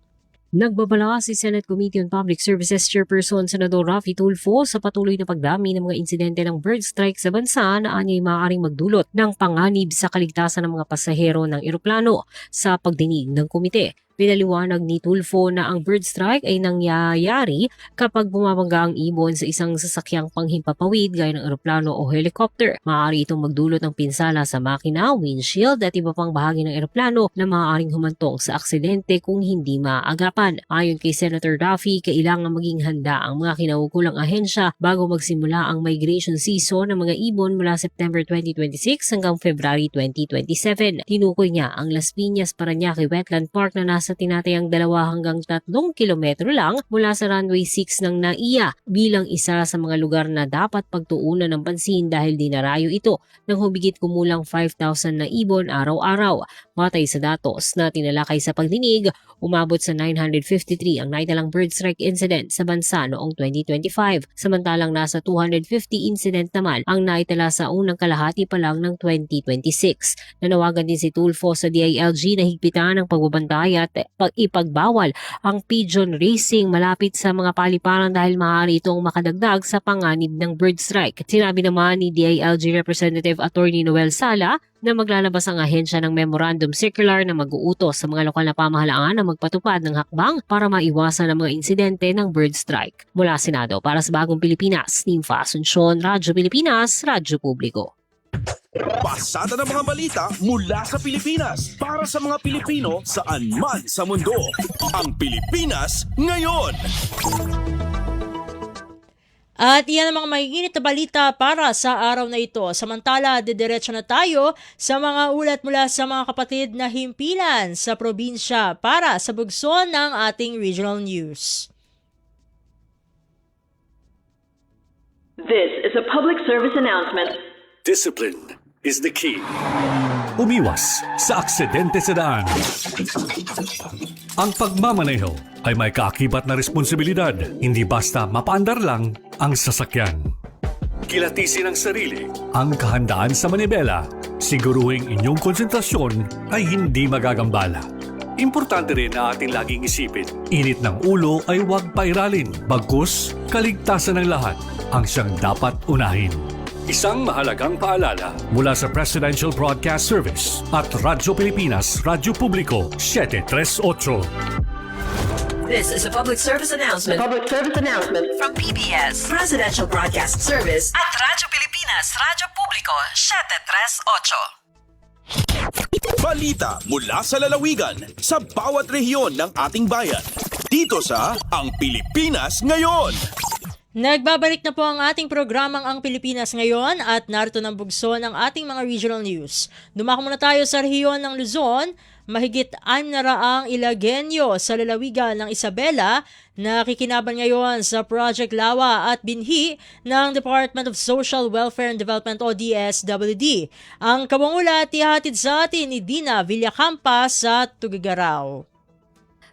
Nagbabala si Senate Committee on Public Services Chairperson Senador Raffy Tulfo sa patuloy na pagdami ng mga insidente ng bird strike sa bansa na anya'y maaaring magdulot ng panganib sa kaligtasan ng mga pasahero ng eroplano sa pagdinig ng komite. Pinaliwanag ni Tulfo na ang bird strike ay nangyayari kapag bumabangga ang ibon sa isang sasakyang panghimpapawid gaya ng eroplano o helicopter. Maaari itong magdulot ng pinsala sa makina, windshield at iba pang bahagi ng eroplano na maaaring humantong sa aksidente kung hindi maagapan. Ayon kay Senator Raffy, kailangan maging handa ang mga kinaukulang ahensya bago magsimula ang migration season ng mga ibon mula September 2026 hanggang February 2027. Tinukoy niya ang Las Piñas Parañaque Wetland Park na nasa tinatayang 2 hanggang 3 kilometro lang mula sa runway 6 ng NAIA bilang isa sa mga lugar na dapat pagtuunan ng pansin dahil dinarayo ito ng humigit kumulang 5,000 na ibon araw-araw. Batay sa datos na tinalakay sa pagdinig, umabot sa 953 ang naitalang bird strike incident sa bansa noong 2025. Samantalang nasa 250 incident naman ang naitala sa unang kalahati pa lang ng 2026. Nanawagan din si Tulfo sa DILG na higpitan ang pagbabantay at ipagbawal ang pigeon racing malapit sa mga paliparan dahil maaari itong makadagdag sa panganib ng bird strike. Sinabi naman ni DILG Representative Attorney Noel Sala na maglalabas ang ahensya ng memorandum circular na mag-uutos sa mga lokal na pamahalaan na magpatupad ng hakbang para maiwasan ang mga insidente ng bird strike. Mula Senado, para sa Bagong Pilipinas, Nimfa Asuncion, Radyo Pilipinas, Radyo Publiko. Pasada ng mga balita mula sa Pilipinas para sa mga Pilipino saan man sa mundo. Ang Pilipinas ngayon. At iyan ang mga maiinit na balita para sa araw na ito. Samantala, didiretso na tayo sa mga ulat mula sa mga kapatid na himpilan sa probinsya para sa bugso ng ating regional news. This is a public service announcement. Discipline is the key. Umiwas sa aksidente sa daan. Ang pagmamaneho ay may kaakibat na responsibilidad, hindi basta mapaandar lang ang sasakyan. Kilatisin ang sarili, ang kahandaan sa manibela, siguruhing inyong konsentrasyon ay hindi magagambala. Importante rin na ating laging isipin, init ng ulo ay huwag pairalin, bagkus kaligtasan ng lahat ang siyang dapat unahin. Isang mahalagang paalala mula sa Presidential Broadcast Service at Radyo Pilipinas, Radyo Publiko, 738. This is a public service announcement. Public service announcement from PBS, Presidential Broadcast Service at Radyo Pilipinas, Radyo Publiko, 738. Balita mula sa lalawigan sa bawat rehiyon ng ating bayan. Dito sa Ang Pilipinas Ngayon. Nagbabalik na po ang ating programang Ang Pilipinas Ngayon at narito ng bugso ng ating mga regional news. Dumako muna tayo sa rehiyon ng Luzon. Mahigit 600 Ilagenyo sa lalawigan ng Isabela na kikinabang ngayon sa Project Lawa at Binhi ng Department of Social Welfare and Development o DSWD. Ang kabangulat ihatid sa atin ni Dina Villacampa sa Tugigaraw.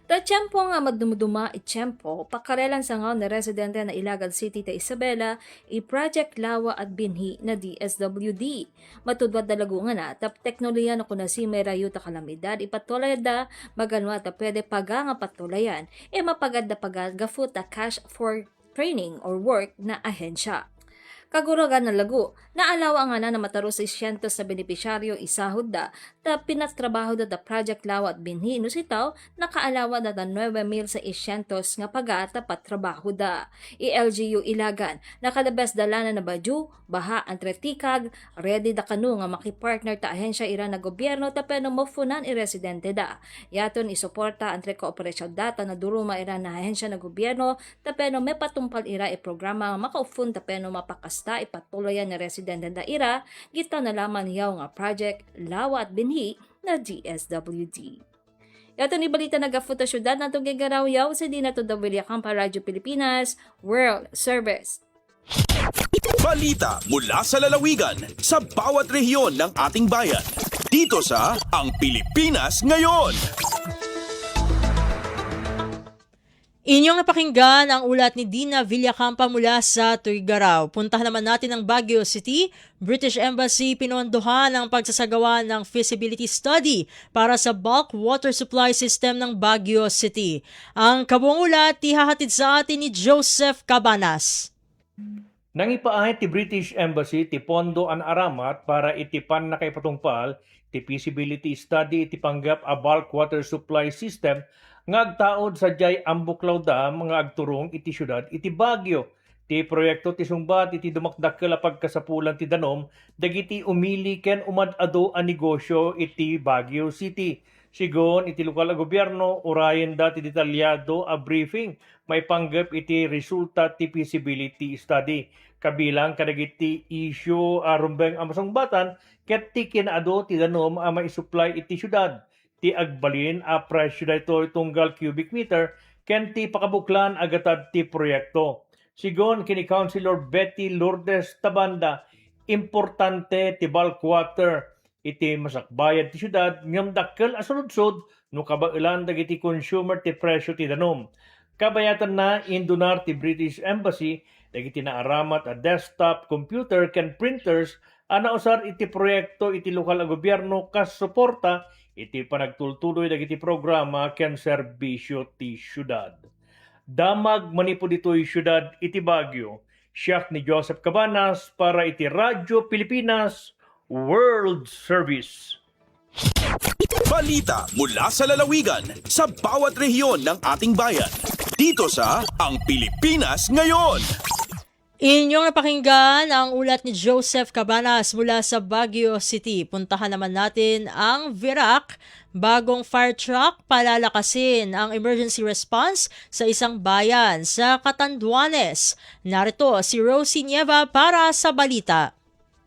Tatiyempo nga madumuduma itiyempo, pakarelan sa ngaw na residente na Ilagan City ta Isabela, i-Project Lawa at Binhi na DSWD. Matudwad dalago nga na, tap teknolohiya na kuna si may rayo ta kalamidad, ipatulay da, maganwa ta pwede paga nga patulayan, mapagad da pagad gafut ta cash for training or work na ahensya. Kaguragan na lagu, naalawa nga na mataro sa 600 na benepisyaryo isahod da, ta pinatrabaho da Project Lawa at Binhi, no sitaw, nakaalawa da 9,600 nga pagata patrabaho da. I-LGU Ilagan, nakadabes dalana na badyu, baha antretikag, ready da kanu nga makipartner ta ahensya ira na gobyerno ta peno mofunan i-residente da. Yaton isuporta entre kooperasyon data na duruma ira na ahensya na gobyerno, ta peno may patumpal ira i-programa nga makaufun ta peno mapakasta ipatuloyan na residente da ira, gita na laman yaw nga Project Lawa at Binhi na DSWD. Yato ni balita nagafuta syudad na itong gagaraw yaw sa di na to Villacampa, Radyo Pilipinas, World Service. Balita mula sa lalawigan sa bawat rehiyon ng ating bayan. Dito sa Ang Pilipinas Ngayon. Inyong napakinggan ang ulat ni Dina Villacampa mula sa Tuigaraw. Puntahan naman natin ang Baguio City. British Embassy pinondohan ang pagsasagawa ng feasibility study para sa bulk water supply system ng Baguio City. Ang kabuang ulat ihahatid sa atin ni Joseph Cabanas. Nang ipaahit ti British Embassy ti pondo an aramat para itipan na kay patungpal ti feasibility study iti panggap a bulk water supply system nga agtaod sa jay ambuklaw da mga agturong iti syudad iti Baguio. Ti proyekto ti sungbat iti dumakdakkel a pagkasapulan ti danom dagiti umili ken umadado a negosyo iti Baguio City. Sigon iti lokal a gobyerno urayen da ti detalyado a briefing may panggap iti resulta ti feasibility study. Kabilang kadagiti issue rumbeng a masungbatan ket ti kinaado ti danom a maisupply iti syudad. Ti agbalin a presyo dayto tunggal cubic meter ken ti pakabuklan agatad ti proyekto. Sigon kini Councilor Betty Lourdes Tabanda, importante ti bulk water iti masakbayad ti syudad ngem dakkel a sunudsod no kabailan dagiti consumer ti presyo ti danom. Kabayatan na indunar ti British Embassy dagiti naaramat a desktop computer ken printers ana usar iti proyekto iti lokal a gobyerno kas suporta iti panagtultuloy dagiti programa ken serbisyo ti syudad. Damag manipod ditoy syudad iti Baguio. Siak ni Joseph Cabanas para iti Radyo Pilipinas World Service. Balita mula sa lalawigan sa bawat rehiyon ng ating bayan. Dito sa Ang Pilipinas Ngayon. Inyong napakinggan ang ulat ni Joseph Cabanas mula sa Baguio City. Puntahan naman natin ang Virac. Bagong fire truck palalakasin ang emergency response sa isang bayan sa Catanduanes. Narito si Rosie Nieva para sa balita.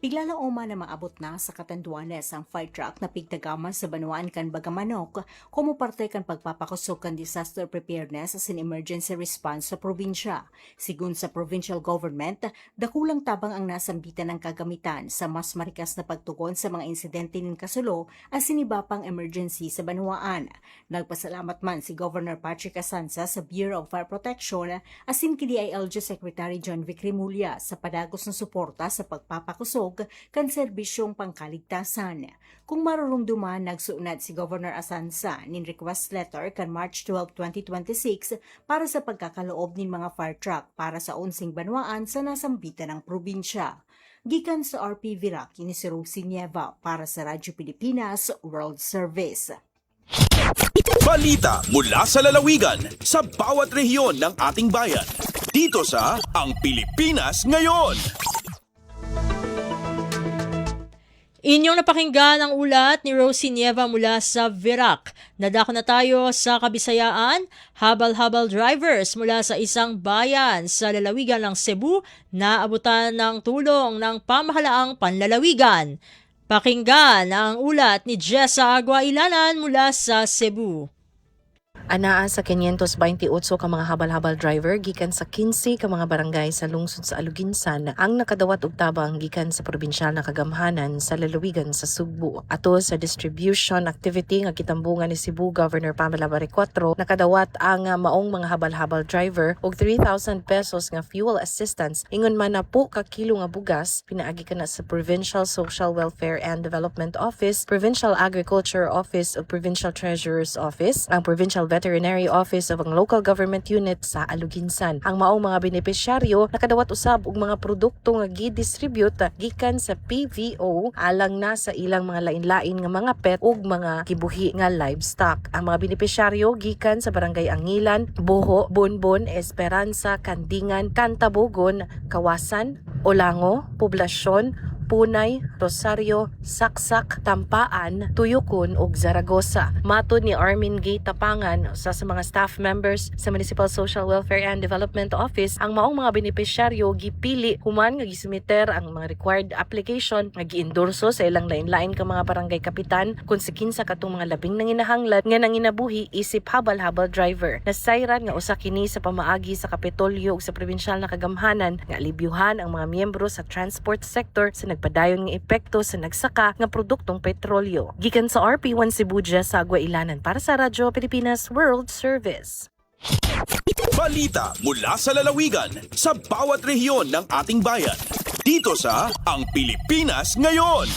Bigla lang uma na maabot na sa Catanduanes ang fire truck na pigtagaman sa Banuan kan Bagamanok como parte kan pagpapakusog kan disaster preparedness as an emergency response sa probinsya. Sigun sa provincial government, dakulang tabang ang nasambitan ng kagamitan sa mas marikas na pagtugon sa mga insidente ng kasulo as sinibapang emergency sa Banuan. Nagpasalamat man si Governor Patrick Asanza sa Bureau of Fire Protection asin kini ILG Secretary John Vic Remulla sa padagos na suporta sa pagpapakusog kan serbisyong pangkaligtasan. Kung marurumduman, nagsuunad si Governor Asanza nin request letter kan March 12, 2026 para sa pagkakaloob nin mga fire truck para sa 11 banwaan sa nasambitan ng probinsya. Gikan sa RP Virac, ini si Rosie Nieva para sa Radyo Pilipinas World Service. Balita mula sa lalawigan sa bawat rehiyon ng ating bayan. Dito sa Ang Pilipinas Ngayon. Inyong napakinggan ang ulat ni Rosie Nieva mula sa Virac. Nadako na tayo sa Kabisayaan. Habal-habal drivers mula sa isang bayan sa lalawigan ng Cebu na abutan ng tulong ng pamahalaang panlalawigan. Pakinggan ang ulat ni Jessa Aguailanan mula sa Cebu. Anaa sa 528 ka mga habal-habal driver gikan sa 15 ka mga barangay sa lungsod sa Aluginsan ang nakadawat og tabang gikan sa probinsyal na kagamhanan sa lalawigan sa Sugbo. Ato sa distribution activity nga kitambungan ni Cebu Governor Pamela Barrecuatro, nakadawat ang maong mga habal-habal driver og 3,000 pesos nga fuel assistance ingon man na po ka kilo nga bugas pinaagi kana sa Provincial Social Welfare and Development Office, Provincial Agriculture Office ug Provincial Treasurer's Office, ang Provincial Veterinary Office of ang local government unit sa Aluginsan. Ang maong mga benepisyaryo nakadawat usab og mga produkto nga gi-distribute gikan sa PVO alang na sa ilang mga lain-lain nga mga pet ug mga kibuhi nga livestock. Ang mga benepisyaryo gikan sa Barangay Angilan, Boho, Bonbon, Esperanza, Kandingan, Cantabogon, Kawasan, Olango, Poblasyon, Punay, Rosario, Saksak, Tampaan, Tuyukon ug Zaragoza. Matod ni Armin Gay Tapangan sa mga staff members sa Municipal Social Welfare and Development Office, ang maong mga benepisyaryo gipili human nga gisumiter ang mga required application nga giendorso sa ilang lain-lain ka mga barangay kapitan kung sa kinsa katong mga labing nanginahanglan nga nanginabuhi isip habal-habal driver. Nasayran nga usa kini sa pamaagi sa Kapitolyo ug sa probinsyal na kagamhanan nga alibyuhan ang mga miyembro sa transport sector sa padayon ng epekto sa nagsaka nga produktong petrolyo. Gikan sa RP1 Cebu sa Aguailanan para sa Radyo Pilipinas World Service. Balita mula sa lalawigan sa bawat rehiyon ng ating bayan. Dito sa Ang Pilipinas Ngayon.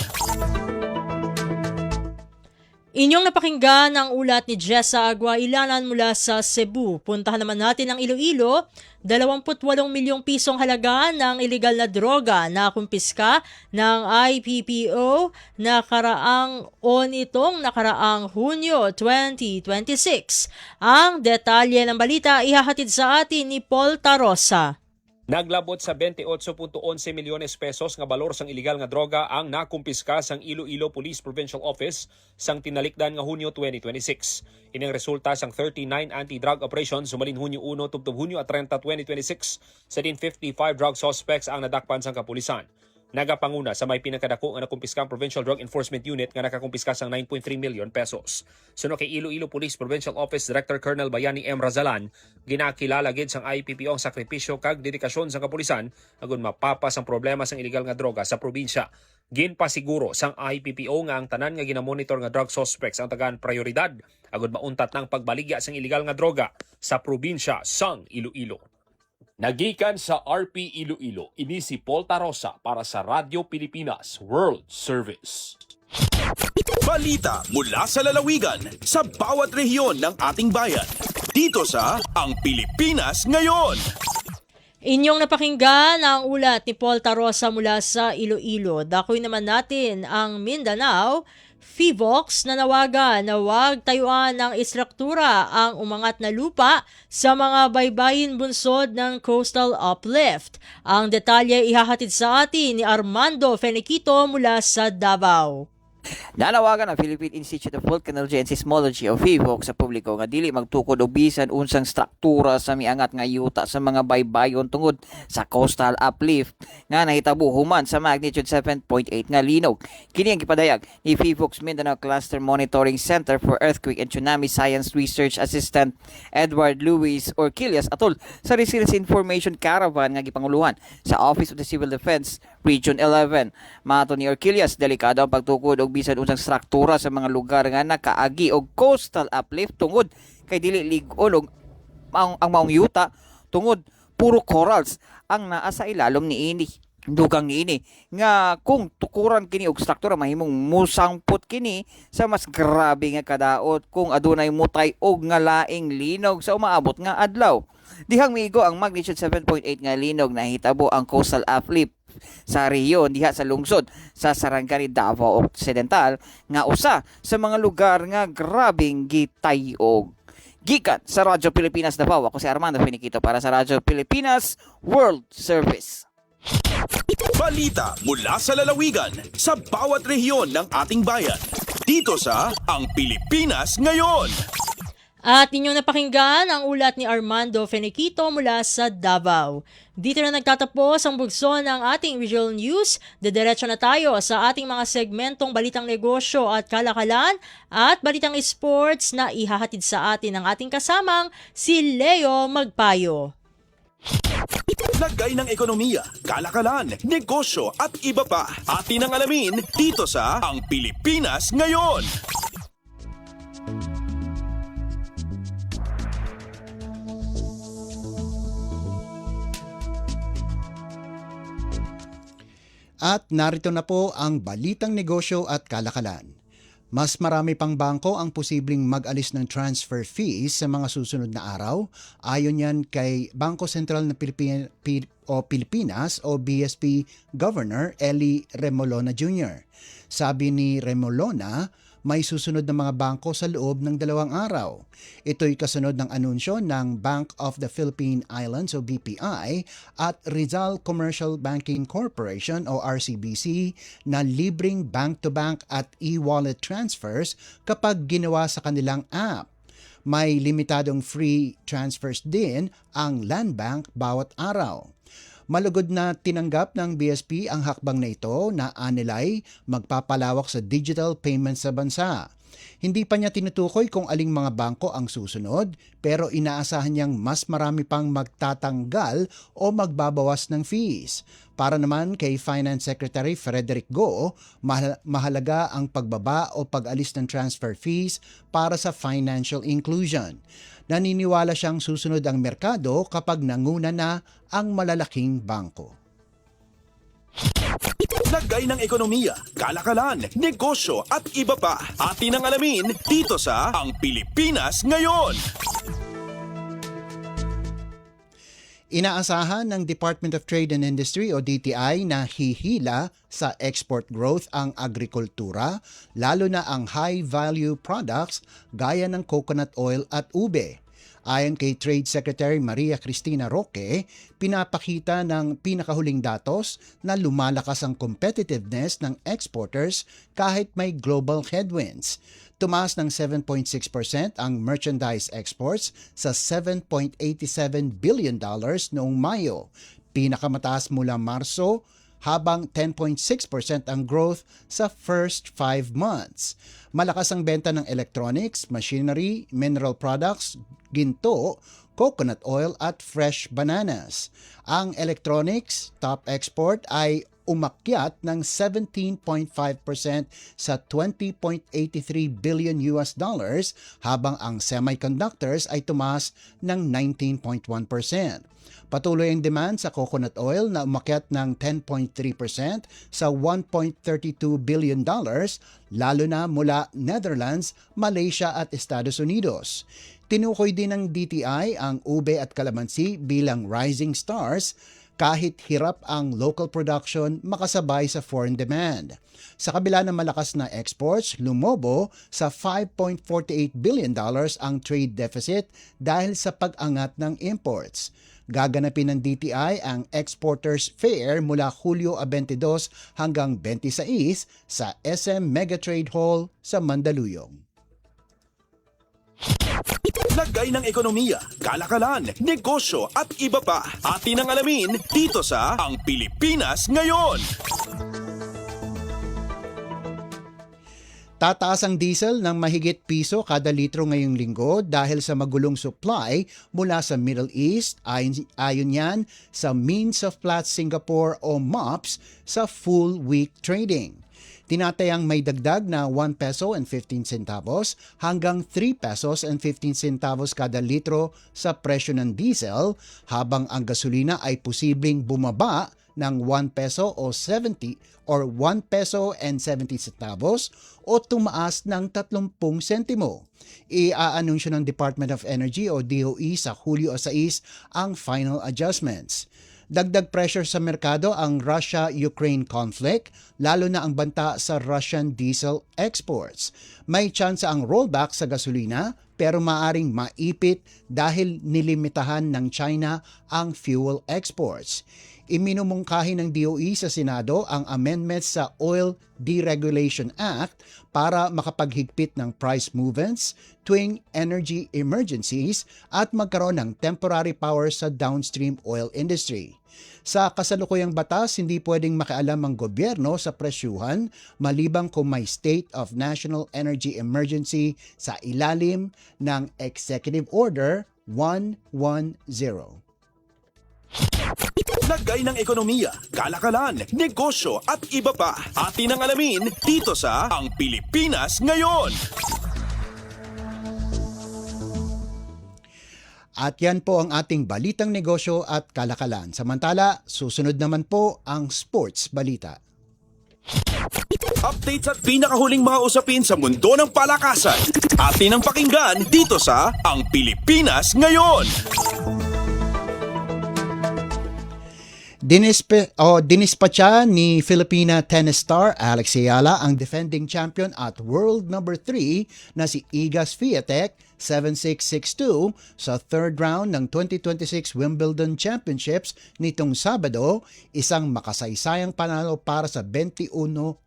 Inyong napakinggan ang ulat ni Jessa Aguailanan mula sa Cebu. Puntahan naman natin ang Iloilo. 28 milyong pisong halaga ng illegal na droga na kumpiska ng IPPO nakaraang Hunyo 2026. Ang detalye ng balita ihahatid sa atin ni Paul Tarosa. Naglabot sa 28.11 milyones pesos nga balor sang iligal nga droga ang nakumpiska sang Iloilo Police Provincial Office sang tinalikdan nga Hunyo 2026. Ining resulta sang 39 anti-drug operations sumalin Hunyo 1 tubtob Hunyo 30, 2026 sa din 55 drug suspects ang nadakpan sang kapulisan. Nagapanguna sa may pinakadako nga nakumpiskang Provincial Drug Enforcement Unit nga nakakumpiska sang 9.3 million pesos. Suno kay Iloilo Police Provincial Office Director Colonel Bayani M. Razalan, ginakilala gid sang IPPO ang sakripisyo kag dedikasyon sang kapulisan agon mapapas ang problema sang iligal nga droga sa probinsya. Ginpasiguro sang IPPO nga ang tanan nga ginamonitor nga drug suspects ang tagaan prioridad agon mauntat ng pagbaligya sang iligal nga droga sa probinsya sang Iloilo. Nagikan sa RP Iloilo, ini si Paul Tarosa para sa Radyo Pilipinas World Service. Balita mula sa lalawigan sa bawat rehiyon ng ating bayan. Dito sa Ang Pilipinas Ngayon. Inyong napakinggan ang ulat ni Paul Tarosa mula sa Iloilo. Dakoy naman natin ang Mindanao. FIVOX na nawagan na huwag tayuan ng istruktura ang umangat na lupa sa mga baybayin bunsod ng coastal uplift. Ang detalye ihahatid sa atin ni Armando Feniquito mula sa Davao. Nanawagan ang Philippine Institute of Volcanology and Seismology o FIVOC sa publiko nga dili magtukod og bisan unsang struktura sa miangat nga yuta sa mga baybayon tungod sa coastal uplift nga nahitabo human sa magnitude 7.8 nga linog. Kini ang gipadayag ni FIVOC's Mindanao Cluster Monitoring Center for Earthquake and Tsunami Science Research Assistant Edward Luis Orquillas atol sa Resilience Information Caravan nga gipanguluhan sa Office of the Civil Defense Region 11. Mato ni Orquillas, delikado ang pagtukod og bisan unsang struktura sa mga lugar nga nakaagi og coastal uplift tungod kay dili lig-on og ang maong yuta tungod puro corals ang naa sa ilalom niini. Dugang niini nga kung tukuran kini og struktura mahimong musangpot kini sa mas grabe nga kadaot kung adunay mutay og nga laing linog sa umaabot nga adlaw. Dihang miigo ang magnitude 7.8 nga linog na hitabo ang coastal uplift sa rehiyon diha sa lungsod sa Sarangani, Davao Occidental nga usa sa mga lugar nga grabing gitayog. Gikan sa Radyo Pilipinas Davao, ako si Armando Feniquito para sa Radyo Pilipinas World Service. Balita mula sa lalawigan sa bawat rehiyon ng ating bayan. Dito sa Ang Pilipinas Ngayon. At inyong napakinggan ang ulat ni Armando Feniquito mula sa Davao. Dito na nagtatapos ang bugso ng ating regional news. Dediretso na tayo sa ating mga segmentong balitang negosyo at kalakalan at balitang sports na ihahatid sa atin ng ating kasamang si Leo Magpayo. Lagay ng ekonomiya, kalakalan, negosyo at iba pa. Atin ang alamin dito sa Ang Pilipinas Ngayon. At narito na po ang balitang negosyo at kalakalan. Mas marami pang bangko ang posibleng mag-alis ng transfer fees sa mga susunod na araw. Ayon yan kay Bangko Sentral ng Pilipinas o BSP Governor Eli Remolona Jr. Sabi ni Remolona, may susunod na mga bangko sa loob ng 2 araw. Ito'y kasunod ng anunsyo ng Bank of the Philippine Islands o BPI at Rizal Commercial Banking Corporation o RCBC na libreng bank-to-bank at e-wallet transfers kapag ginawa sa kanilang app. May limitadong free transfers din ang Land Bank bawat araw. Malugod na tinanggap ng BSP ang hakbang na ito na anilay magpapalawak sa digital payments sa bansa. Hindi pa niya tinutukoy kung aling mga bangko ang susunod pero inaasahan niyang mas marami pang magtatanggal o magbabawas ng fees. Para naman kay Finance Secretary Frederick Go, mahalaga ang pagbaba o pag-alis ng transfer fees para sa financial inclusion. Naniniwala siyang susunod ang merkado kapag nanguna na ang malalaking bangko. Lagay ng ekonomiya, kalakalan, negosyo at iba pa. Atin ang alamin dito sa Ang Pilipinas Ngayon. Inaasahan ng Department of Trade and Industry o DTI na hihila sa export growth ang agrikultura, lalo na ang high-value products gaya ng coconut oil at ube. Ayon kay Trade Secretary Maria Cristina Roque, pinapakita ng pinakahuling datos na lumalakas ang competitiveness ng exporters kahit may global headwinds. Tumaas ng 7.6% ang merchandise exports sa $7.87 billion noong Mayo, pinakamataas mula Marso, habang 10.6% ang growth sa first 5 months. Malakas ang benta ng electronics, machinery, mineral products, ginto, coconut oil at fresh bananas. Ang electronics top export ay umakyat ng 17.5% sa 20.83 billion US dollars habang ang semiconductors ay tumaas ng 19.1%. Patuloy ang demand sa coconut oil na umakyat ng 10.3% sa 1.32 billion dollars lalo na mula Netherlands, Malaysia at Estados Unidos. Tinukoy din ng DTI ang ube at kalamansi bilang rising stars kahit hirap ang local production makasabay sa foreign demand. Sa kabila ng malakas na exports, lumobo sa $5.48 billion ang trade deficit dahil sa pag-angat ng imports. Gaganapin ng DTI ang Exporters Fair mula Hulyo 22 hanggang 26 sa SM Megatrade Hall sa Mandaluyong. Lagay ng ekonomiya, kalakalan, negosyo at iba pa. Atin ang alamin dito sa Ang Pilipinas Ngayon. Tataas ang diesel ng mahigit piso kada litro ngayong linggo dahil sa magulong supply mula sa Middle East, ayon yan sa Means of Platts Singapore o MOPS sa full week trading. Tinatayang may dagdag na 1 peso and 15 centavos hanggang 3 pesos and 15 centavos kada litro sa presyo ng diesel habang ang gasolina ay posibleng bumaba ng 1 peso o 70 or 1 peso and 70 centavos o tumaas ng 30 sentimo. Iaanunsyo ng Department of Energy o DOE sa Hulyo 6 ang final adjustments. Dagdag pressure sa merkado ang Russia-Ukraine conflict, lalo na ang banta sa Russian diesel exports. May tsansa ang rollback sa gasolina pero maaring maipit dahil nilimitahan ng China ang fuel exports. Iminumungkahi ng DOE sa Senado ang amendments sa Oil Deregulation Act para makapaghigpit ng price movements tuwing energy emergencies at magkaroon ng temporary power sa downstream oil industry. Sa kasalukuyang batas, hindi pwedeng makialam ang gobyerno sa presyuhan malibang kung may state of national energy emergency sa ilalim ng Executive Order 110. Lagay ng ekonomiya, kalakalan, negosyo at iba pa. Atin ang alamin dito sa Ang Pilipinas Ngayon. At yan po ang ating balitang negosyo at kalakalan. Samantala, susunod naman po ang sports balita. Updates at pinakahuling mga usapin sa mundo ng palakasan. Atin ang pakinggan dito sa Ang Pilipinas Ngayon. Dinispatcha ni Filipina tennis star Alex Ayala ang defending champion at world number 3 na si Iga Swiatek 7-6, 6-2 sa third round ng 2026 Wimbledon Championships nitong Sabado, isang makasaysayang panalo para sa 21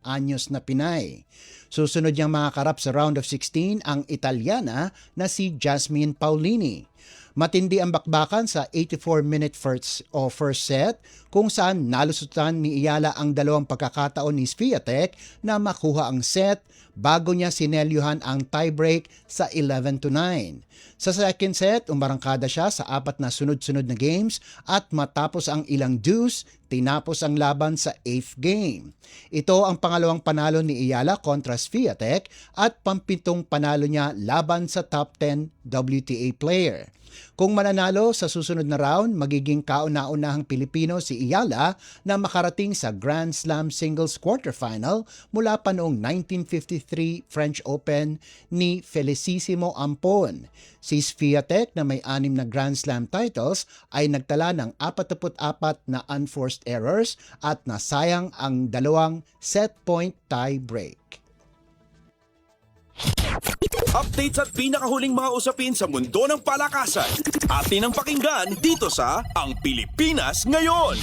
anyos na Pinay. Susunod niyang makakarap sa round of 16 ang Italiana na si Jasmine Paolini. Matindi ang bakbakan sa 84-minute first set kung saan nalusutan ni Ayala ang dalawang pagkakataon ni Swiatek na makuha ang set bago niya sinelyuhan ang tiebreak sa 11-9. Sa second set, umarangkada siya sa 4 na sunod-sunod na games at matapos ang ilang deuce, tinapos ang laban sa 8th game. Ito ang pangalawang panalo ni Ayala kontra Swiatek at pampitong panalo niya laban sa top 10 WTA player. Kung mananalo sa susunod na round, magiging kauna-unahang Pilipino si Ayala na makarating sa Grand Slam singles quarterfinal mula pa noong 1953 French Open ni Felicissimo Ampon. Si Swiatek na may 6 na Grand Slam titles ay nagtala ng 44 na unforced errors at nasayang ang 2 set point tie break. Updates at pinakahuling mga usapin sa mundo ng palakasan. Atin ang pakinggan dito sa Ang Pilipinas Ngayon.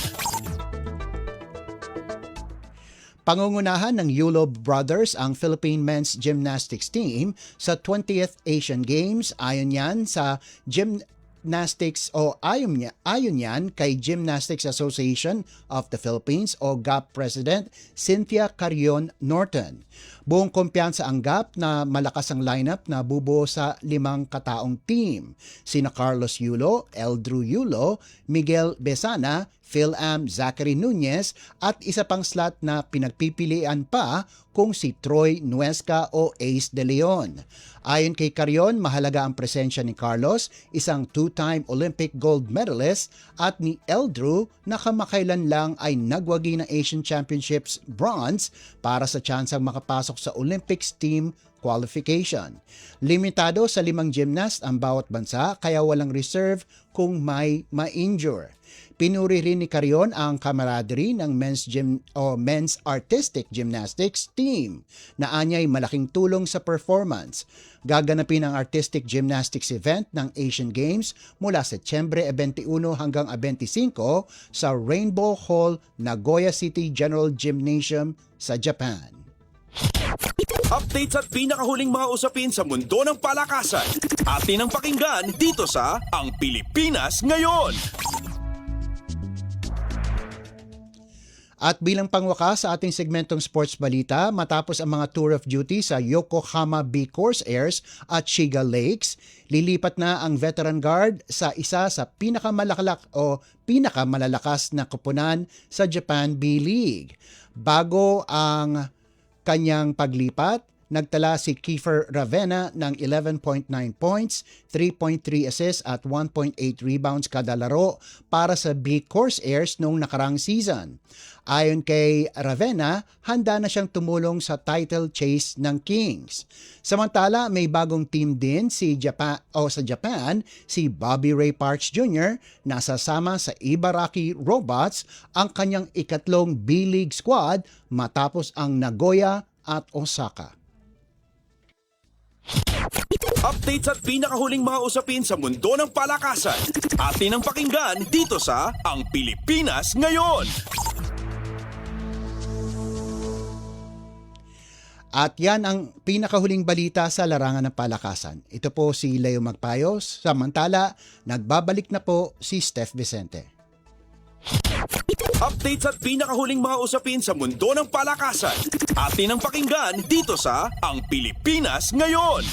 Pangungunahan ng Yulob Brothers ang Philippine Men's Gymnastics Team sa 20th Asian Games ayon yan sa Gymnastics o ayon yan kay Gymnastics Association of the Philippines o GAP President Cynthia Carrion Norton. Buong kumpiyansa ang GAP na malakas ang lineup na bubuo sa 5 kataong team. Sina Carlos Yulo, Eldrew Yulo, Miguel Besana, Phil Am, Zachary Nunez at isa pang slot na pinagpipilian pa kung si Troy Nuesca o Ace De Leon. Ayon kay Carion, mahalaga ang presensya ni Carlos, isang 2-time Olympic gold medalist, at ni Eldrew na kamakailan lang ay nagwagi ng Asian Championships bronze para sa tsansang makapasok sa Olympics team qualification. Limitado sa 5 gymnast ang bawat bansa kaya walang reserve kung may ma-injure. Pinuri rin ni Carion ang camaraderie ng men's artistic gymnastics team na anyay malaking tulong sa performance. Gaganapin ang artistic gymnastics event ng Asian Games mula Setyembre 21 hanggang 25 sa Rainbow Hall, Nagoya City General Gymnasium sa Japan. Updates at pinakahuling mga usapin sa mundo ng palakasan. Atin ang pakinggan dito sa Ang Pilipinas Ngayon. At bilang pangwakas sa ating segmentong sports balita, matapos ang mga tour of duty sa Yokohama Bay Course Airs at Shiga Lakes, lilipat na ang veteran guard sa isa sa pinakamalalakas na koponan sa Japan B-League. Bago ang kanyang paglipat, nagtala si Kiefer Ravena ng 11.9 points, 3.3 assists at 1.8 rebounds kada laro para sa Bay Course Airs noong nakarang season. Ayon kay Ravena, handa na siyang tumulong sa title chase ng Kings. Samantala, may bagong team din sa Japan, si Bobby Ray Parks Jr. na sasama sa Ibaraki Robots, ang kanyang ikatlong B-League squad matapos ang Nagoya at Osaka. Updates at pinakahuling mga usapin sa mundo ng palakasan. Atin ang pakinggan dito sa Ang Pilipinas Ngayon. At yan ang pinakahuling balita sa larangan ng palakasan. Ito po si Leo Magpayos. Samantala, nagbabalik na po si Steph Vicente. Updates at pinakahuling mga usapin sa mundo ng palakasan. Atin ang pakinggan dito sa Ang Pilipinas Ngayon.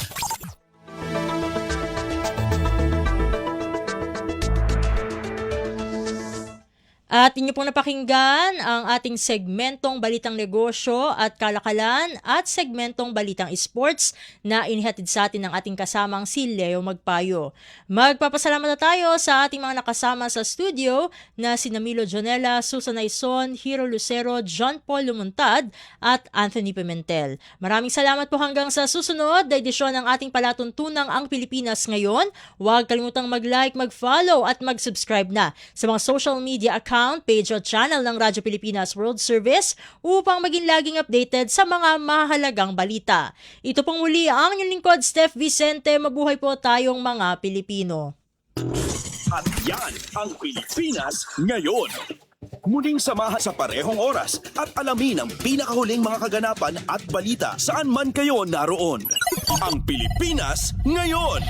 At inyo pong napakinggan ang ating segmentong Balitang Negosyo at Kalakalan at segmentong Balitang Sports na inihatid sa atin ng ating kasamang si Leo Magpayo. Magpapasalamat na tayo sa ating mga nakasama sa studio na si Namilo Jonella, Susan Aison, Hiro Lucero, John Paul Lumuntad at Anthony Pimentel. Maraming salamat po hanggang sa susunod na edisyon ng ating palatuntunang Ang Pilipinas Ngayon. Huwag kalimutang mag-like, mag-follow at mag-subscribe na sa mga social media account, page o channel ng Radyo Pilipinas World Service upang maging laging updated sa mga mahalagang balita. Ito pong muli ang inyong lingkod, Steph Vicente. Mabuhay po tayong mga Pilipino. At yan ang Pilipinas Ngayon. Muling samahan sa parehong oras at alamin ang pinakahuling mga kaganapan at balita saan man kayo naroon. Ang Pilipinas Ngayon.